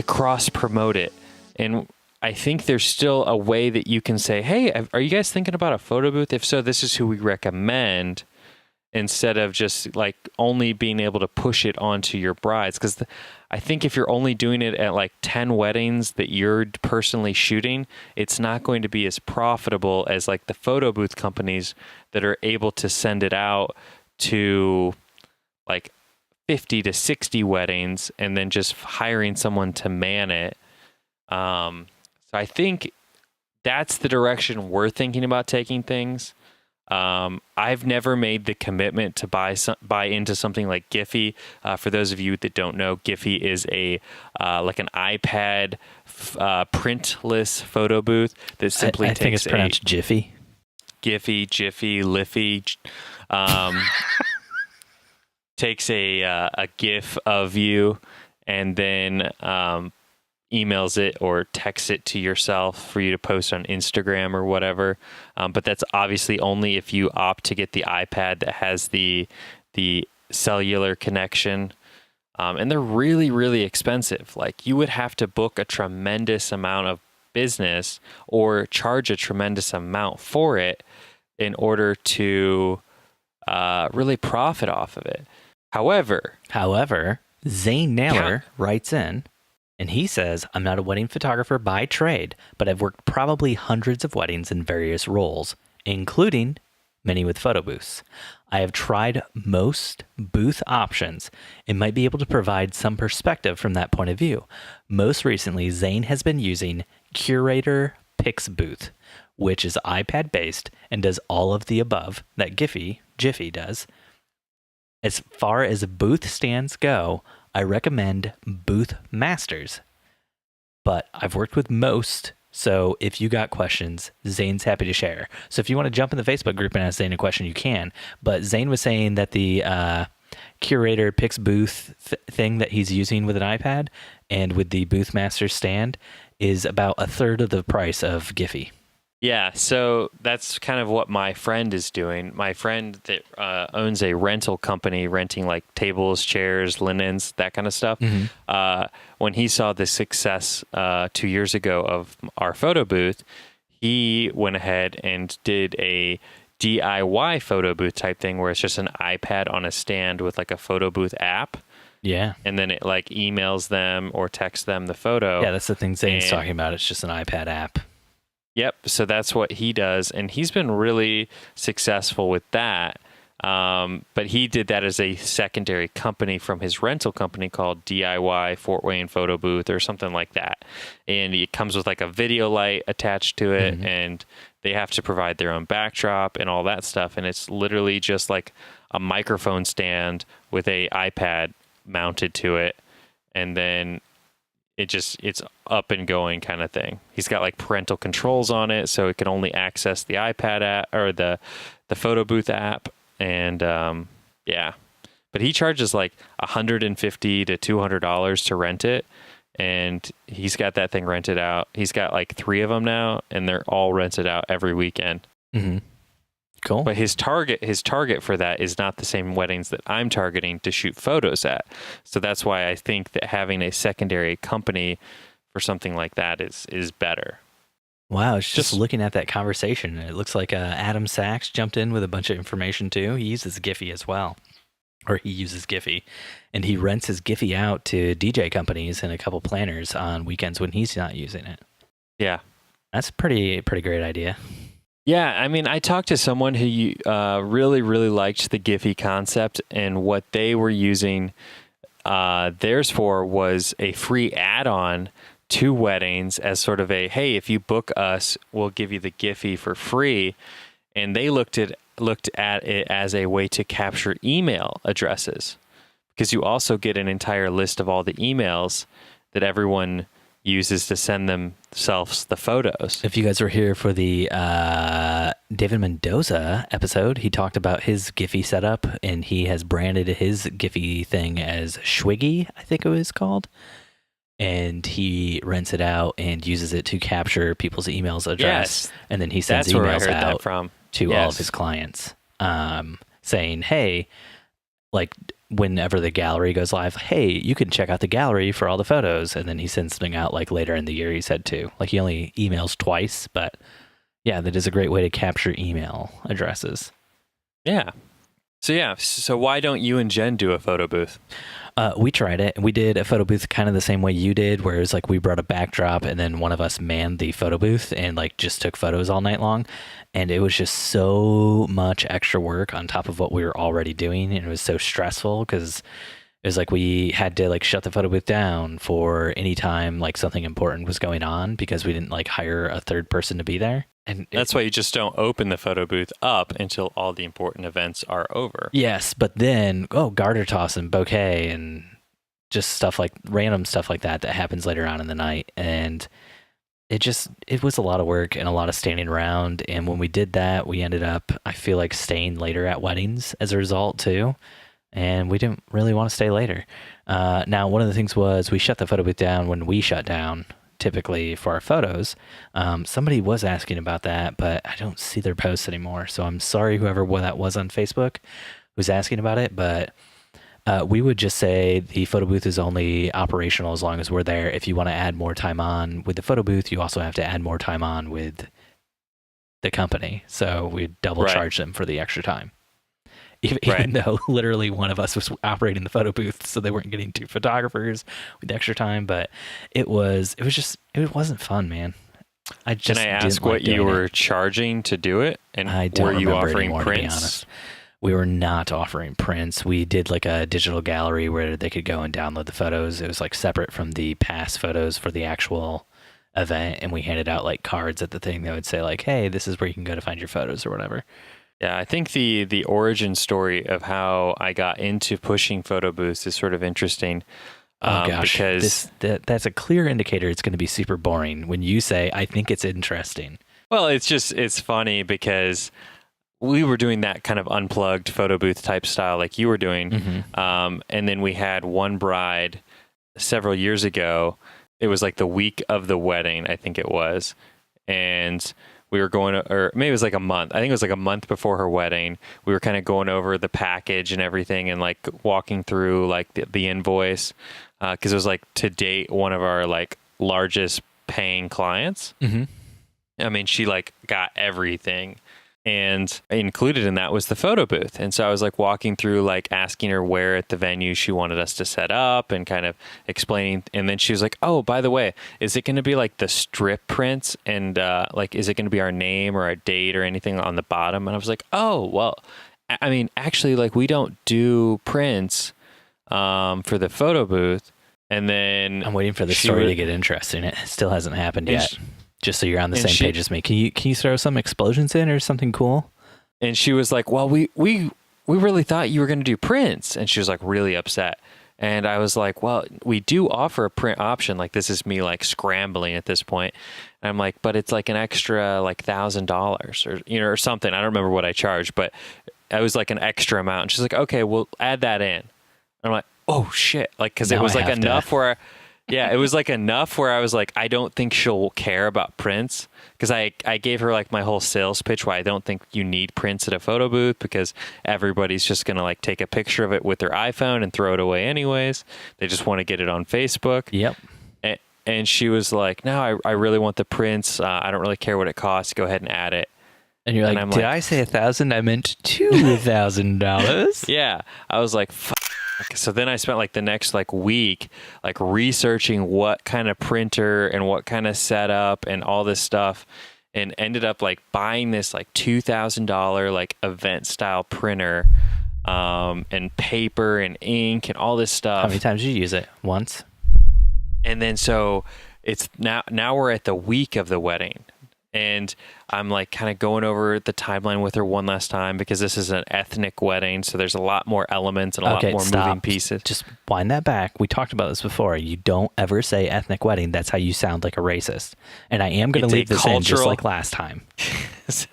cross promote it. And I think there's still a way that you can say, hey, are you guys thinking about a photo booth? If so, this is who we recommend, instead of just like only being able to push it onto your brides. Because I think if you're only doing it at like 10 weddings that you're personally shooting, it's not going to be as profitable as like the photo booth companies that are able to send it out to like 50 to 60 weddings and then just hiring someone to man it. So I think that's the direction we're thinking about taking things. I've never made the commitment to buy into something like Giphy. For those of you that don't know, Giphy is a like an iPad printless photo booth that simply
I think it's pronounced Jiffy.
Giphy, Jiffy, Liffy. Takes a GIF of you and then emails it or texts it to yourself for you to post on Instagram or whatever. But that's obviously only if you opt to get the iPad that has the cellular connection. And they're really, really expensive. Like you would have to book a tremendous amount of business or charge a tremendous amount for it in order to really profit off of it.
However, Zane Naylor writes in, and he says, I'm not a wedding photographer by trade, but I've worked probably hundreds of weddings in various roles, including many with photo booths. I have tried most booth options and might be able to provide some perspective from that point of view. Most recently, Zane has been using Curator Pixbooth, which is iPad-based and does all of the above that Jiffy does. As far as booth stands go, I recommend Booth Masters, but I've worked with most, so if you got questions, Zane's happy to share. So if you want to jump in the Facebook group and ask Zane a question, you can. But Zane was saying that the Curator Pixbooth thing that he's using with an iPad and with the Booth Masters stand is about a third of the price of Giphy.
Yeah, so that's kind of what my friend is doing. My friend that owns a rental company, renting like tables, chairs, linens, that kind of stuff. Mm-hmm. When he saw the success 2 years ago of our photo booth, he went ahead and did a DIY photo booth type thing where it's just an iPad on a stand with like a photo booth app.
Yeah.
And then it like emails them or texts them the photo.
Yeah, that's the thing Zane's talking about. It's just an iPad app.
Yep. So that's what he does. And he's been really successful with that. But he did that as a secondary company from his rental company called DIY Fort Wayne Photo Booth or something like that. And it comes with like a video light attached to it. Mm-hmm. And they have to provide their own backdrop and all that stuff. And it's literally just like a microphone stand with a iPad mounted to it. And then it's up and going kind of thing. He's got like parental controls on it, so it can only access the iPad app or the photo booth app. And yeah, but he charges like $150 to $200 to rent it, and he's got that thing rented out. He's got like 3 of them now, and they're all rented out every weekend.
Mm-hmm. Cool.
But his target for that is not the same weddings that I'm targeting to shoot photos at. So that's why I think that having a secondary company for something like that is better.
Wow, it's just looking at that conversation. It looks like Adam Sachs jumped in with a bunch of information too. He uses Giphy as well. Or he uses Giphy. And he rents his Giphy out to DJ companies and a couple planners on weekends when he's not using it.
Yeah.
That's a pretty great idea.
Yeah, I mean, I talked to someone who really, really liked the Giphy concept, and what they were using theirs for was a free add-on to weddings as sort of a, hey, if you book us, we'll give you the Giphy for free. And they looked at it as a way to capture email addresses, because you also get an entire list of all the emails that everyone uses to send themselves the photos.
If you guys were here for the David Mendoza episode, he talked about his Giphy setup, and he has branded his Giphy thing as Schwiggy, I think it was called. and he rents it out and uses it to capture people's emails address, and then he sends
that's where I
emails
heard
out
that from.
to all of his clients, saying, hey, like whenever the gallery goes live, hey, you can check out the gallery for all the photos. And then he sends something out like later in the year, he said too. Like he only emails twice, but yeah, that is a great way to capture email addresses.
Yeah. So why don't you and Jen do a photo booth?
We tried it. We did a photo booth kind of the same way you did, where it's like we brought a backdrop and then one of us manned the photo booth and like just took photos all night long. And it was just so much extra work on top of what we were already doing. And it was so stressful because it was like we had to like shut the photo booth down for any time like something important was going on because we didn't like hire a third person to be there. And
that's why you just don't open the photo booth up until all the important events are over.
Yes, but then, garter toss and bouquet and just stuff like random stuff like that happens later on in the night. And it was a lot of work and a lot of standing around. And when we did that, we ended up, I feel like, staying later at weddings as a result too. And we didn't really want to stay later. Now, one of the things was we shut the photo booth down when we shut down, typically for our photos. Somebody was asking about that, but I don't see their posts anymore. So I'm sorry, whoever that was on Facebook who's asking about it, but we would just say the photo booth is only operational as long as we're there. If you want to add more time on with the photo booth, you also have to add more time on with the company. So we double charge them for the extra time. Even though literally one of us was operating the photo booth, so they weren't getting two photographers with extra time, but it wasn't fun, man.
Can I ask what you were charging to do it? And
I don't
were you
remember
offering
anymore,
prints?
to be honest. We were not offering prints. We did like a digital gallery where they could go and download the photos. It was like separate from the past photos for the actual event, and we handed out like cards at the thing that would say like, hey, this is where you can go to find your photos or whatever.
Yeah, I think the origin story of how I got into pushing photo booths is sort of interesting.
Oh gosh, because that's a clear indicator it's going to be super boring when you say, I think it's interesting.
Well, it's funny because we were doing that kind of unplugged photo booth type style like you were doing. Mm-hmm. And then we had one bride several years ago. It was like the week of the wedding, I think it was. And we were going, or maybe it was like a month. I think it was like a month before her wedding. We were kind of going over the package and everything and like walking through like the invoice. Cause it was like to date one of our like largest paying clients. Mm-hmm. I mean, she like got everything. And included in that was the photo booth. And so I was like walking through, like asking her where at the venue she wanted us to set up and kind of explaining. And then she was like, oh, by the way, is it going to be like the strip prints? And like, is it going to be our name or our date or anything on the bottom? And I was like, oh, well, I mean, actually, like we don't do prints for the photo booth. And then
I'm waiting for the story to get interesting. It still hasn't happened yet. Just so you're on the same page as me. Can you throw some explosions in or something cool?
And she was like, well, we really thought you were going to do prints. And she was like really upset. And I was like, well, we do offer a print option. Like this is me like scrambling at this point. And I'm like, but it's like an extra like $1,000 or, or something. I don't remember what I charged, but it was like an extra amount. And she's like, okay, we'll add that in. And I'm like, oh shit. Like, cause it was like enough where yeah, it was like enough where I was like, I don't think she'll care about prints because I gave her like my whole sales pitch why I don't think you need prints at a photo booth because everybody's just going to like take a picture of it with their iPhone and throw it away anyways. They just want to get it on Facebook.
Yep.
And she was like, no, I really want the prints. I don't really care what it costs. Go ahead and add it.
And you're like, did I say 1,000? I meant $2,000.
Yeah. I was like, fuck. So then I spent like the next like week like researching what kind of printer and what kind of setup and all this stuff and ended up like buying this like $2,000 like event style printer and paper and ink and all this stuff.
How many times did you use it? Once?
And then so it's now we're at the week of the wedding. And I'm like kind of going over the timeline with her one last time because this is an ethnic wedding. So there's a lot more elements and a lot more moving pieces.
Just wind that back. We talked about this before. You don't ever say ethnic wedding. That's how you sound like a racist. And I am going to leave this in just like last time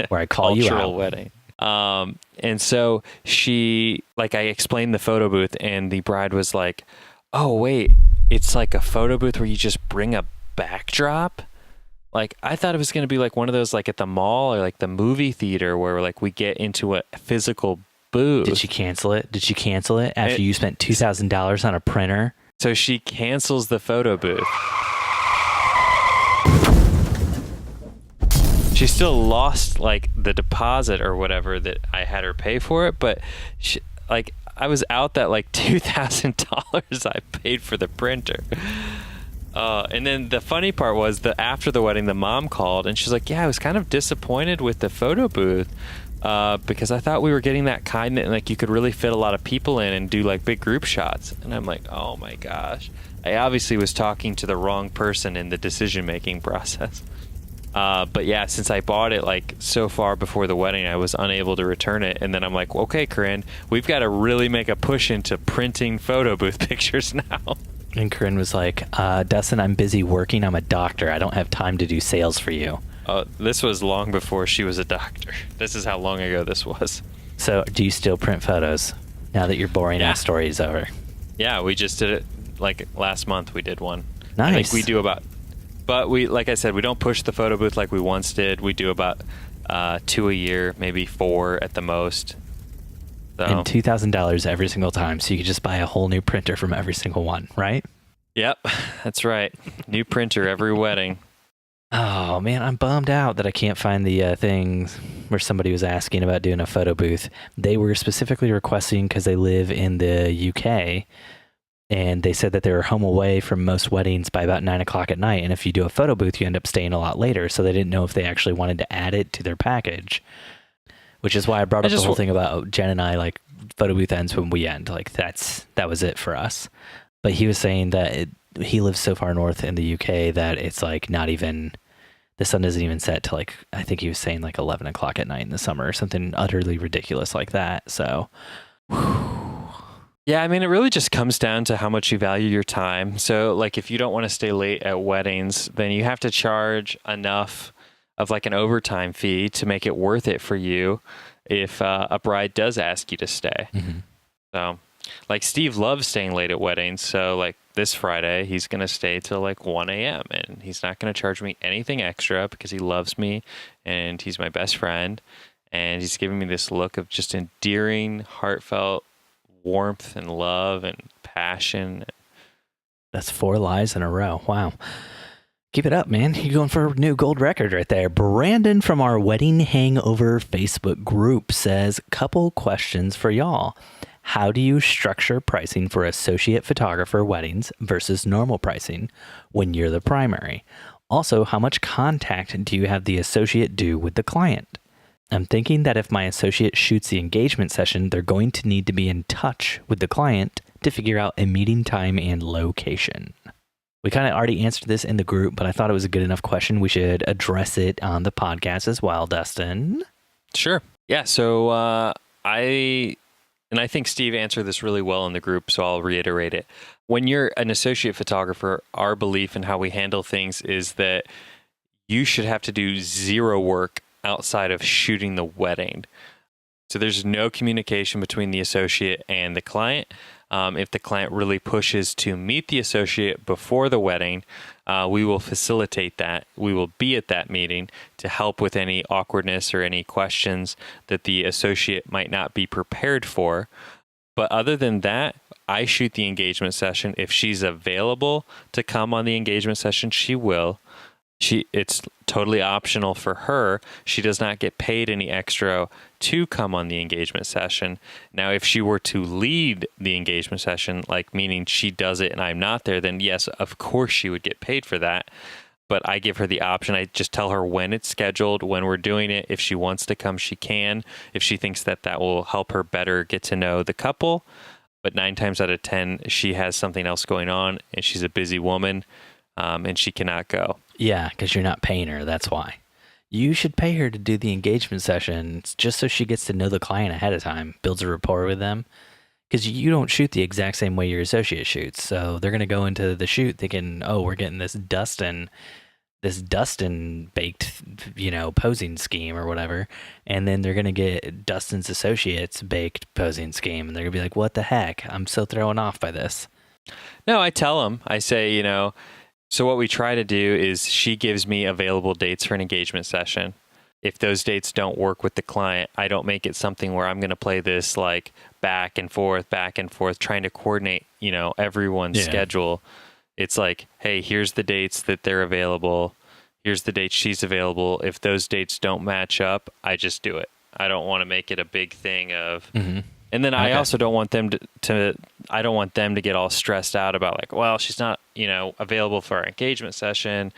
where I call you out.
Cultural wedding. And so she, like I explained the photo booth and the bride was like, oh, wait, it's like a photo booth where you just bring a backdrop. Like, I thought it was going to be like one of those, like at the mall or like the movie theater where like we get into a physical booth.
Did she cancel it? Did she cancel it after you spent $2,000 on a printer?
So she cancels the photo booth. She still lost like the deposit or whatever that I had her pay for it, but like I was out that like $2,000 I paid for the printer. And then the funny part was that after the wedding, the mom called and she's like, yeah, I was kind of disappointed with the photo booth because I thought we were getting that kind that like you could really fit a lot of people in and do like big group shots. And I'm like, oh my gosh. I obviously was talking to the wrong person in the decision-making process. But yeah, since I bought it like so far before the wedding, I was unable to return it. And then I'm like, okay, Corinne, we've got to really make a push into printing photo booth pictures now.
And Corinne was like, Dustin, I'm busy working. I'm a doctor. I don't have time to do sales for you.
This was long before she was a doctor. This is how long ago this was.
So do you still print photos now that your boring ass story is over?
Yeah, we just did it like last month. We did one.
Nice.
I think we do about, but we, like I said, we don't push the photo booth like we once did. We do about 2 a year, maybe 4 at the most. So.
And $2,000 every single time, so you could just buy a whole new printer from every single one, right?
Yep, that's right. New printer every wedding.
Oh man, I'm bummed out that I can't find the thing where somebody was asking about doing a photo booth. They were specifically requesting because they live in the UK, and they said that they were home away from most weddings by about 9 o'clock at night. And if you do a photo booth, you end up staying a lot later. So they didn't know if they actually wanted to add it to their package. Which is why I brought up the whole thing about Jen and I, like, photo booth ends when we end. Like, that was it for us. But he was saying that he lives so far north in the UK that it's, like, not even, the sun doesn't even set till, like, I think he was saying, like, 11 o'clock at night in the summer or something utterly ridiculous like that. So,
yeah, I mean, it really just comes down to how much you value your time. So, like, if you don't want to stay late at weddings, then you have to charge enough of like an overtime fee to make it worth it for you if a bride does ask you to stay.
Mm-hmm.
So like Steve loves staying late at weddings. So like this Friday, he's going to stay till like 1 a.m. and he's not going to charge me anything extra because he loves me and he's my best friend. And he's giving me this look of just endearing, heartfelt warmth and love and passion.
That's 4 lies in a row. Wow. Keep it up, man. You're going for a new gold record right there. Brandon from our Wedding Hangover Facebook group says, couple questions for y'all. How do you structure pricing for associate photographer weddings versus normal pricing when you're the primary? Also, how much contact do you have the associate do with the client? I'm thinking that if my associate shoots the engagement session, they're going to need to be in touch with the client to figure out a meeting time and location. We kind of already answered this in the group, but I thought it was a good enough question. We should address it on the podcast as well, Dustin.
Sure. Yeah. So I think Steve answered this really well in the group, so I'll reiterate it. When you're an associate photographer, our belief in how we handle things is that you should have to do zero work outside of shooting the wedding. So there's no communication between the associate and the client. If the client really pushes to meet the associate before the wedding, we will facilitate that. We will be at that meeting to help with any awkwardness or any questions that the associate might not be prepared for. But other than that, I shoot the engagement session. If she's available to come on the engagement session, she will. It's totally optional for her. She does not get paid any extra to come on the engagement session. Now, if she were to lead the engagement session, like meaning she does it and I'm not there, then yes, of course she would get paid for that. But I give her the option. I just tell her when it's scheduled, when we're doing it. If she wants to come, she can. If she thinks that will help her better get to know the couple. But 9 times out of 10, she has something else going on and she's a busy woman and she cannot go.
Yeah, because you're not paying her. That's why. You should pay her to do the engagement session just so she gets to know the client ahead of time, builds a rapport with them. Because you don't shoot the exact same way your associate shoots. So they're going to go into the shoot thinking, oh, we're getting this Dustin baked, posing scheme or whatever. And then they're going to get Dustin's associates baked posing scheme. And they're going to be like, what the heck? I'm so thrown off by this.
No, I tell them. I say, so what we try to do is she gives me available dates for an engagement session. If those dates don't work with the client, I don't make it something where I'm going to play this like back and forth, trying to coordinate, everyone's schedule. It's like, hey, here's the dates that they're available. Here's the dates she's available. If those dates don't match up, I just do it. I don't want to make it a big thing of, and then I also don't want them I don't want them to get all stressed out about like, well, she's not, available for our engagement session,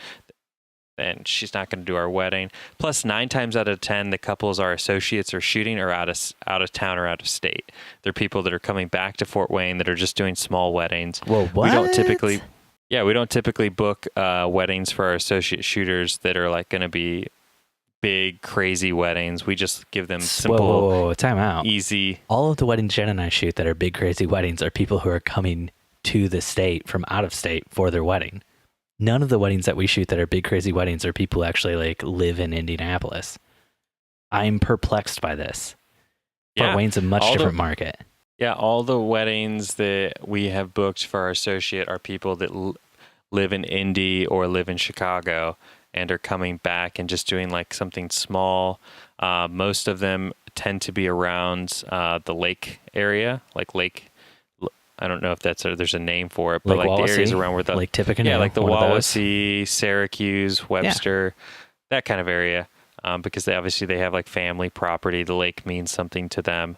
and she's not going to do our wedding. Plus, 9 times out of 10, the couples our associates are shooting are out of town or out of state. They're people that are coming back to Fort Wayne that are just doing small weddings.
Whoa, what?
We don't typically book weddings for our associate shooters that are like going to be big, crazy weddings. We just give them simple,
whoa, time out.
Easy.
All of the weddings Jen and I shoot that are big, crazy weddings are people who are coming to the state from out of state for their wedding. None of the weddings that we shoot that are big, crazy weddings are people who actually like live in Indianapolis. I'm perplexed by this. Fort Wayne's a much different market.
Yeah, all the weddings that we have booked for our associate are people that live in Indy or live in Chicago and are coming back and just doing like something small. Most of them tend to be around the lake area, like Lake. I don't know if there's a name for it, but
Lake
like
Wawasee?
the areas around where
Lake Tippecanoe,
like the Wawasee, Syracuse, Webster, that kind of area, because they have like family property. The lake means something to them,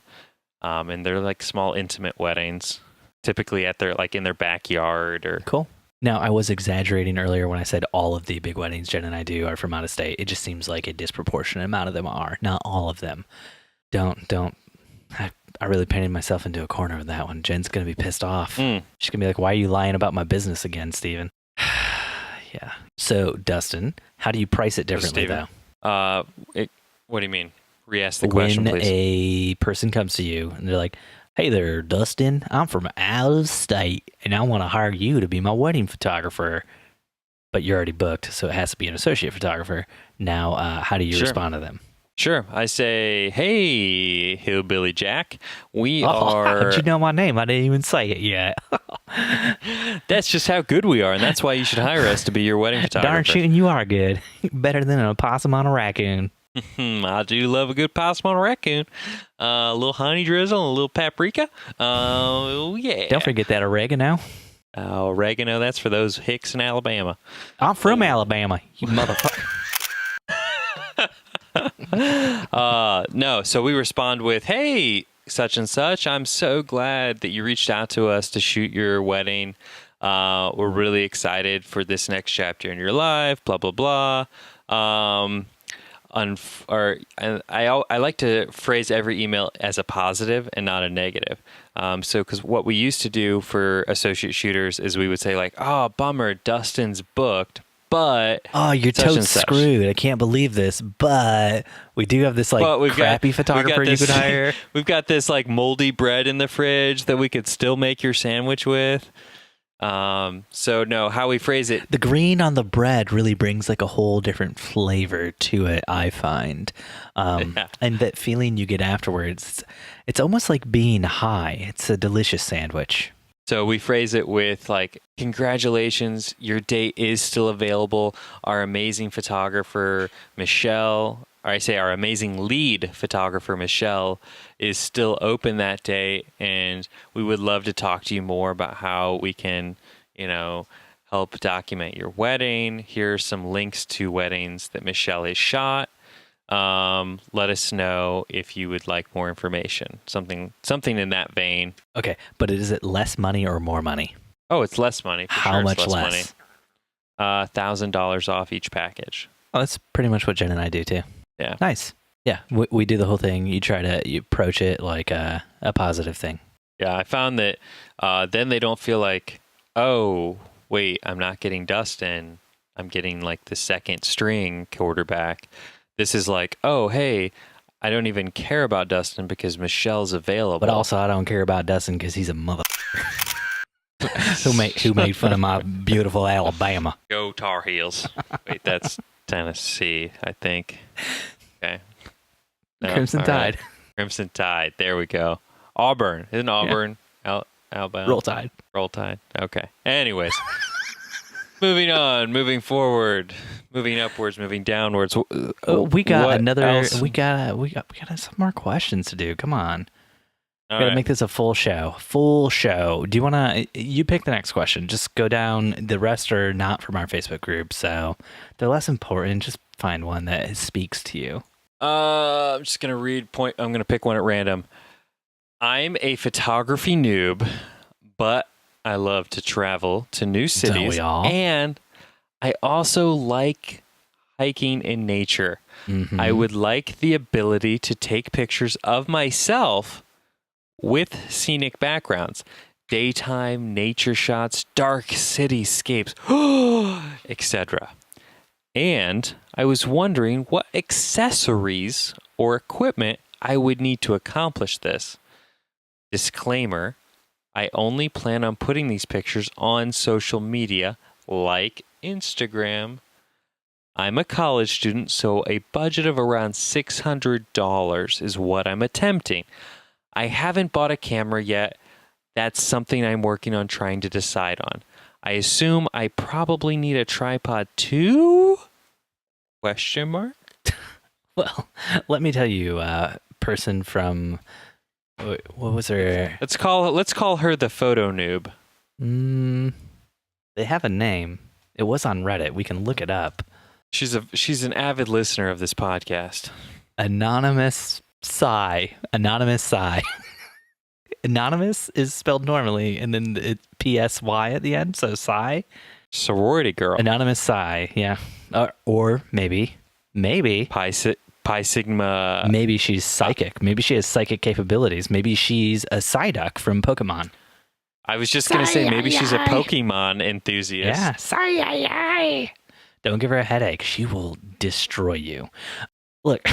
and they're like small, intimate weddings, typically at in their backyard or.
Cool. Now, I was exaggerating earlier when I said all of the big weddings Jen and I do are from out of state. It just seems like a disproportionate amount of them are. Not all of them. Don't. I really painted myself into a corner with that one. Jen's going to be pissed off. She's going to be like, why are you lying about my business again, Steven? Yeah. So, Dustin, how do you price it differently, though?
What do you mean? Re-ask the question, please.
When a person comes to you and they're like, hey there, Dustin, I'm from out of state, and I want to hire you to be my wedding photographer, but you're already booked, so it has to be an associate photographer. Now, how do you respond to them?
Sure. I say, hey, Hillbilly Jack, we are...
How'd you know my name? I didn't even say it yet.
That's just how good we are, and that's why you should hire us to be your wedding photographer.
Darn shooting, you are good. Better than a possum on a raccoon.
I do love a good possum on a raccoon. A little honey drizzle and a little paprika. Oh, yeah.
Don't forget that oregano.
Oregano, that's for those hicks in Alabama.
I'm from Alabama, you motherfucker.
No, so we respond with, hey, such and such, I'm so glad that you reached out to us to shoot your wedding. We're really excited for this next chapter in your life, blah, blah, blah. I like to phrase every email as a positive and not a negative. Because what we used to do for associate shooters is we would say like, oh, bummer, Dustin's booked, but
you're totes screwed. I can't believe this, but we do have this crappy photographer you could hire.
We've got this like moldy bread in the fridge that we could still make your sandwich with. So no, how we phrase it.
The green on the bread really brings like a whole different flavor to it, I find. And that feeling you get afterwards, it's almost like being high. It's a delicious sandwich.
So we phrase it with like, congratulations, your date is still available. Our amazing photographer, Michelle, or I say our amazing lead photographer, Michelle, is still open that day. And we would love to talk to you more about how we can, help document your wedding. Here are some links to weddings that Michelle has shot. Let us know if you would like more information. Something in that vein.
Okay, but is it less money or more money?
Oh, it's less money.
How much less?
$1,000 off each package.
Oh, that's pretty much what Jen and I do too.
Yeah.
Nice. Yeah, we do the whole thing. You approach it like a positive thing.
Yeah, I found that then they don't feel like, oh, wait, I'm not getting Dustin. I'm getting like the second string quarterback. This is like, oh, hey, I don't even care about Dustin because Michelle's available.
But also, I don't care about Dustin because he's a mother who made fun of my beautiful Alabama.
Go Tar Heels. Wait, that's Tennessee, I think. Okay. No,
Crimson Tide.
Right. Crimson Tide. There we go. Auburn. Isn't Auburn? Yeah. Outbound.
Roll Tide.
Roll Tide. Okay. Anyways. Moving on, moving forward, moving upwards, moving downwards.
We got
What
another.
else?
We got some more questions to do. Come on.
All
Gotta
right.
make this a full show. Full show. Do you want to? You pick the next question. Just go down. The rest are not from our Facebook group, so they're less important. Just find one that speaks to you.
I'm just gonna I'm gonna pick one at random. I'm a photography noob, but I love to travel to new cities,
Don't we all?
And I also like hiking in nature.
Mm-hmm.
I would like the ability to take pictures of myself with scenic backgrounds, daytime nature shots, dark cityscapes, etc. And I was wondering what accessories or equipment I would need to accomplish this. Disclaimer, I only plan on putting these pictures on social media like Instagram. I'm a college student, so a budget of around $600 is what I'm attempting. I haven't bought a camera yet. That's something I'm working on trying to decide on. I assume I probably need a tripod too? Question mark?
Well, let me tell you, person from what was her?
Let's call her the photo noob.
They have a name. It was on Reddit. We can look it up.
She's an avid listener of this podcast.
Anonymous Sigh. Anonymous is spelled normally, and then it's PSY at the end, so Sigh.
Sorority girl.
Anonymous Sigh, yeah. Or maybe.
Pi Sigma.
Maybe she's psychic. Maybe she has psychic capabilities. Maybe she's a Psyduck from Pokemon.
I was just going to say maybe she's a Pokemon enthusiast.
Yeah. Sigh. Don't give her a headache. She will destroy you. Look,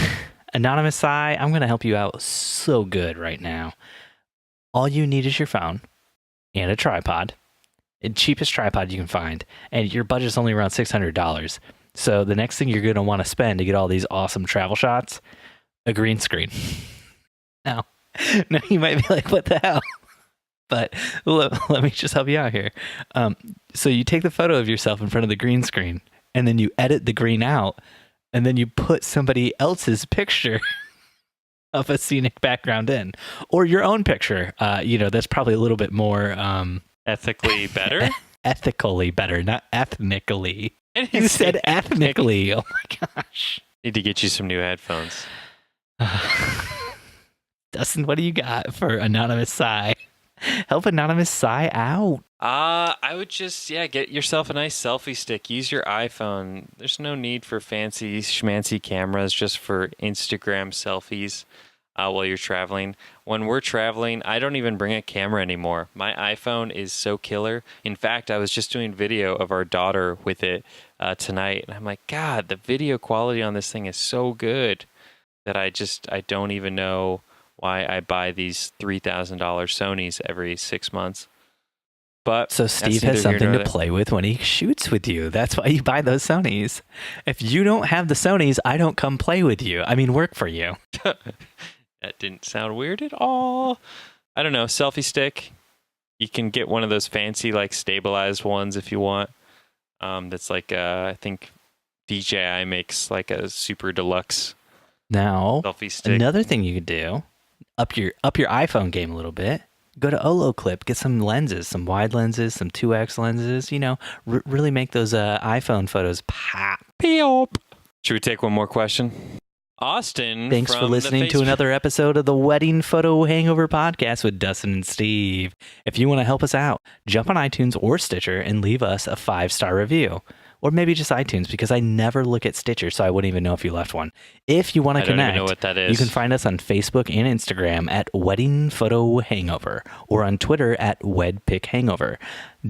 Anonymous Sigh, I'm going to help you out so good right now. All you need is your phone and a tripod. The cheapest tripod you can find. And your budget's only around $600. So the next thing you're going to want to spend to get all these awesome travel shots, a green screen. Now, you might be like, what the hell? But let me just help you out here. So you take the photo of yourself in front of the green screen, and then you edit the green out, and then you put somebody else's picture of a scenic background in, or your own picture. That's probably a little bit more
ethically better.
Ethically better, not ethnically. You said ethnically. Oh my gosh.
Need to get you some new headphones.
Dustin, what do you got for Anonymous Sigh? Help Anonymous Sigh out.
I would just, get yourself a nice selfie stick. Use your iPhone. There's no need for fancy schmancy cameras, just for Instagram selfies while you're traveling. When we're traveling, I don't even bring a camera anymore. My iPhone is so killer. In fact, I was just doing video of our daughter with it tonight, and I'm like, God, the video quality on this thing is so good that I don't even know why I buy these $3,000 Sonys every 6 months. But
so Steve has something to play with when he shoots with you. That's why you buy those Sonys. If you don't have the Sonys, I don't come play with you. I mean, work for you.
That didn't sound weird at all. I don't know. Selfie stick. You can get one of those fancy, like, stabilized ones if you want. That's like, I think DJI makes like a super deluxe selfie stick.
Another thing you could do, up your iPhone game a little bit. Go to Oloclip, get some lenses, some wide lenses, some 2x lenses, really make those iPhone photos pop.
Should we take one more question? Austin.
Thanks for listening to another episode of the Wedding Photo Hangover podcast with Dustin and Steve. If you want to help us out, jump on iTunes or Stitcher and leave us a 5-star review. Or maybe just iTunes, because I never look at Stitcher, so I wouldn't even know if you left one. If you want to connect,
I don't even know what that is.
You can find us on Facebook and Instagram at Wedding Photo Hangover, or on Twitter at WedPicHangover.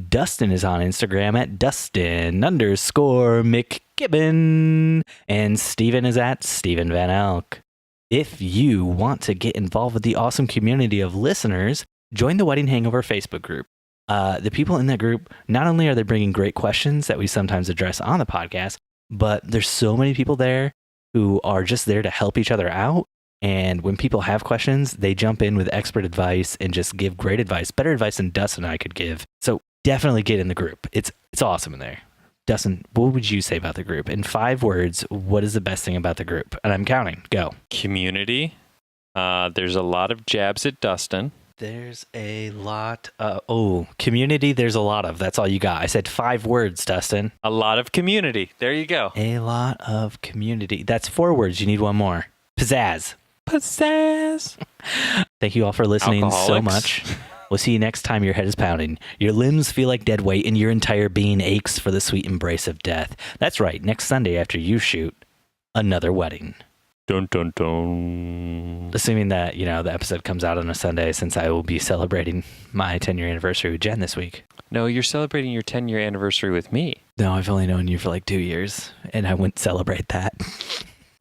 Dustin is on Instagram at Dustin_McKibben, and Steven is at Steven Van Elk. If you want to get involved with the awesome community of listeners, join the Wedding Hangover Facebook group. The people in that group, not only are they bringing great questions that we sometimes address on the podcast, but there's so many people there who are just there to help each other out. And when people have questions, they jump in with expert advice and just give great advice, better advice than Dustin and I could give. So definitely get in the group. It's awesome in there. Dustin, what would you say about the group? In 5 words, what is the best thing about the group? And I'm counting. Go.
Community. There's a lot of jabs at Dustin.
There's a lot. Community. There's a lot of. That's all you got. I said 5 words, Dustin.
A lot of community. There you go.
A lot of community. That's 4 words. You need one more. Pizzazz.
Pizzazz.
Thank you all for listening so
Alcoholics.
much. We'll see you next time your head is pounding, your limbs feel like dead weight, and your entire being aches for the sweet embrace of death. That's right. Next Sunday after you shoot another wedding.
Dun, dun, dun.
Assuming that, the episode comes out on a Sunday, since I will be celebrating my 10-year anniversary with Jen this week.
No, you're celebrating your 10-year anniversary with me.
No, I've only known you for like 2 years, and I wouldn't celebrate that.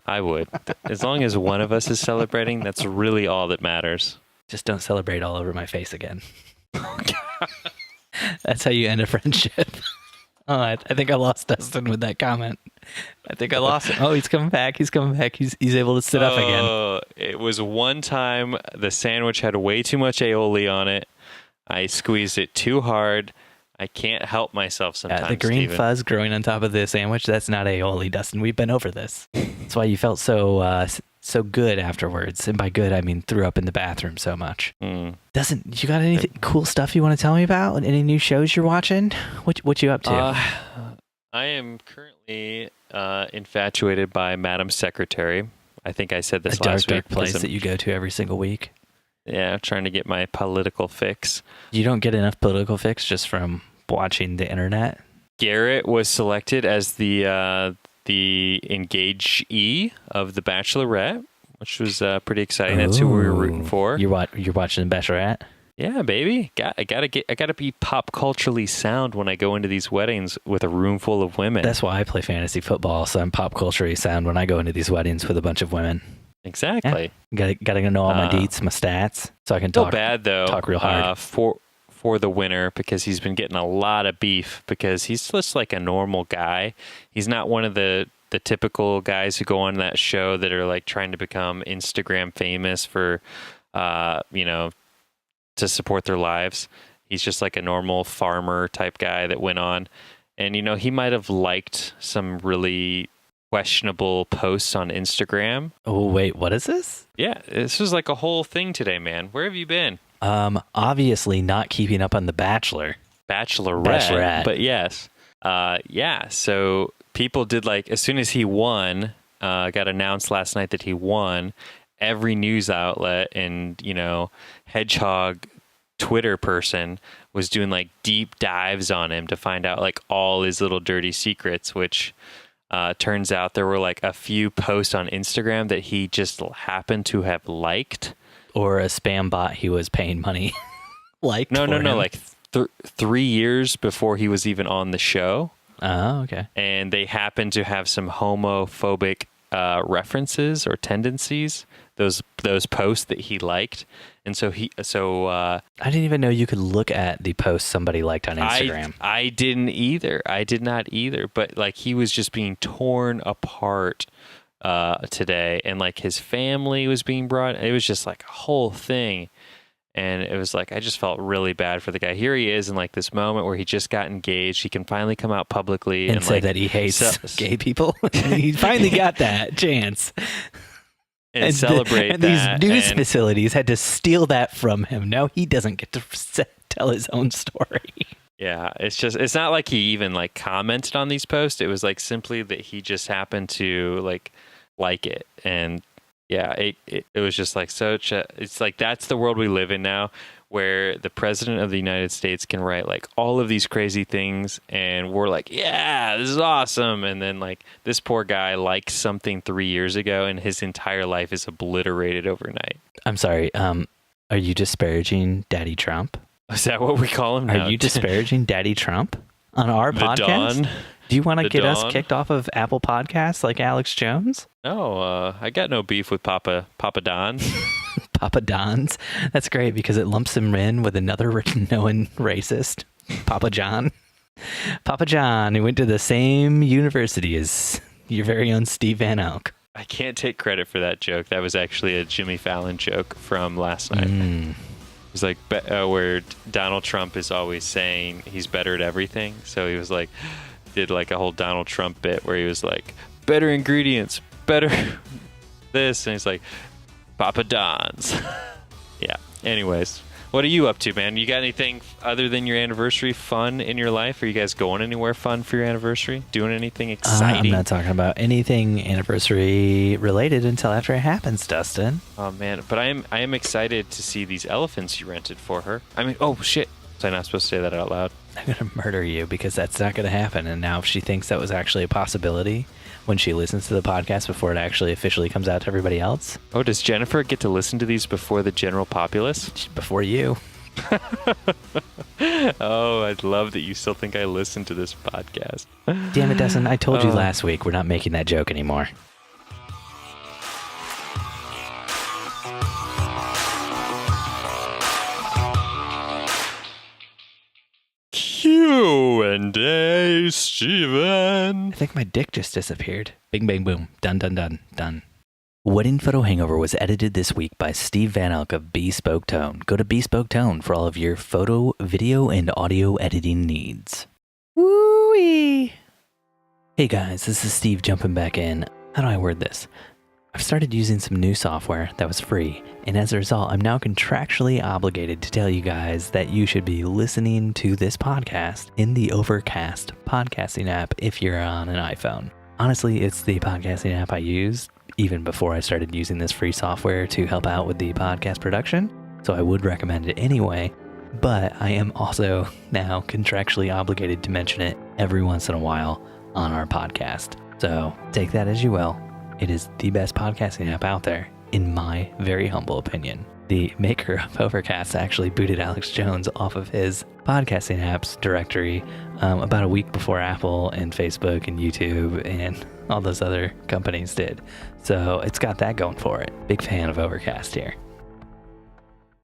I would. As long as one of us is celebrating, that's really all that matters.
Just don't celebrate all over my face again. That's how you end a friendship. Oh, I think I lost Dustin with that comment. I think I lost him. Oh, he's coming back. He's able to sit up again.
It was one time the sandwich had way too much aioli on it. I squeezed it too hard. I can't help myself sometimes.
The green
Steven.
fuzz growing on top of the sandwich, that's not aioli, Dustin. We've been over this. That's why you felt so good afterwards. And by good, I mean threw up in the bathroom so much. Dustin, you got any cool stuff you want to tell me about? Any new shows you're watching? What you up to?
I am currently infatuated by Madam Secretary. I think I said this last week.
Dark place that you go to every single week.
Yeah, trying to get my political fix.
You don't get enough political fix just from watching the internet?
Garrett was selected as the engagee of The Bachelorette, which was pretty exciting. That's who we were rooting for.
You're watching The Bachelorette?
Yeah, baby. I gotta be pop culturally sound when I go into these weddings with a room full of women.
That's why I play fantasy football, so I'm pop culturally sound when I go into these weddings with a bunch of women.
Exactly.
Yeah. Gotta know all my deets, my stats, so I can
talk. Bad though.
Talk real hard
for the winner, because he's been getting a lot of beef because he's just like a normal guy. He's not one of the typical guys who go on that show that are like trying to become Instagram famous for, to support their lives. He's just like a normal farmer type guy that went on, and he might have liked some really questionable posts on Instagram.
Oh, wait, what is this?
Yeah, this was like a whole thing today, man. Where have you been?
Obviously not keeping up on The Bachelorette.
But yes. So people did, like, as soon as he won, got announced last night that he won, every news outlet and, hedgehog Twitter person was doing like deep dives on him to find out like all his little dirty secrets, which turns out there were like a few posts on Instagram that he just happened to have liked,
or a spam bot he was paying money like
no like 3 years before he was even on the show.
Oh, okay.
And they happened to have some homophobic references or tendencies, those posts that he liked. And so I
didn't even know you could look at the posts somebody liked on Instagram.
I didn't either. I did not either. But like, he was just being torn apart today, and like his family was being brought. It was just like a whole thing. And it was like, I just felt really bad for the guy. Here he is in like this moment where he just got engaged. He can finally come out publicly
and say
like,
that he hates gay people. He finally got that chance.
And celebrate
and
that.
These news facilities had to steal that from him. Now he doesn't get to tell his own story.
Yeah, it's not like he even like commented on these posts. It was like simply that he just happened to like it. And yeah, it was just like it's like, that's the world we live in now, where the president of the United States can write like all of these crazy things, and we're like, yeah, this is awesome. And then like this poor guy liked something 3 years ago, and his entire life is obliterated overnight.
I'm sorry. Are you disparaging Daddy Trump?
Is that what we call him now?
Are you disparaging Daddy Trump on our podcast?
Don?
Do you want to get us
Don?
kicked off of Apple Podcasts like Alex Jones?
No, I got no beef with Papa Don.
Papa Don's. That's great because it lumps him in with another known racist, Papa John. Papa John, who went to the same university as your very own Steve Van Elk.
I can't take credit for that joke. That was actually a Jimmy Fallon joke from last night. It was like where Donald Trump is always saying he's better at everything. So he was like, did like a whole Donald Trump bit where he was like, better ingredients, better this. And he's like, Papa Don's. Yeah. Anyways, what are you up to, man? You got anything other than your anniversary fun in your life? Are you guys going anywhere fun for your anniversary? Doing anything exciting?
I'm not talking about anything anniversary related until after it happens, Dustin.
Oh man, but I am excited to see these elephants you rented for her. I mean, oh shit. Was I not supposed to say that out loud?
I'm going to murder you because that's not going to happen. And now if she thinks that was actually a possibility when she listens to the podcast before it actually officially comes out to everybody else.
Oh, does Jennifer get to listen to these before the general populace?
Before you.
Oh, I love that you still think I listen to this podcast.
Damn it, Dustin. I told you last week we're not making that joke anymore.
Q&A, Steven.
I think my dick just disappeared. Bing, bang, boom. Done, done, done, done. Wedding Photo Hangover was edited this week by Steve Van Elk of Bespoke Tone. Go to Bespoke Tone for all of your photo, video, and audio editing needs. Woo-wee! Hey guys, this is Steve jumping back in. How do I word this? I've started using some new software that was free, and as a result, I'm now contractually obligated to tell you guys that you should be listening to this podcast in the Overcast podcasting app if you're on an iPhone. Honestly, it's the podcasting app I used even before I started using this free software to help out with the podcast production, so I would recommend it anyway, but I am also now contractually obligated to mention it every once in a while on our podcast. So take that as you will. It is the best podcasting app out there, in my very humble opinion. The maker of Overcast actually booted Alex Jones off of his podcasting apps directory about a week before Apple and Facebook and YouTube and all those other companies did. So it's got that going for it. Big fan of Overcast here.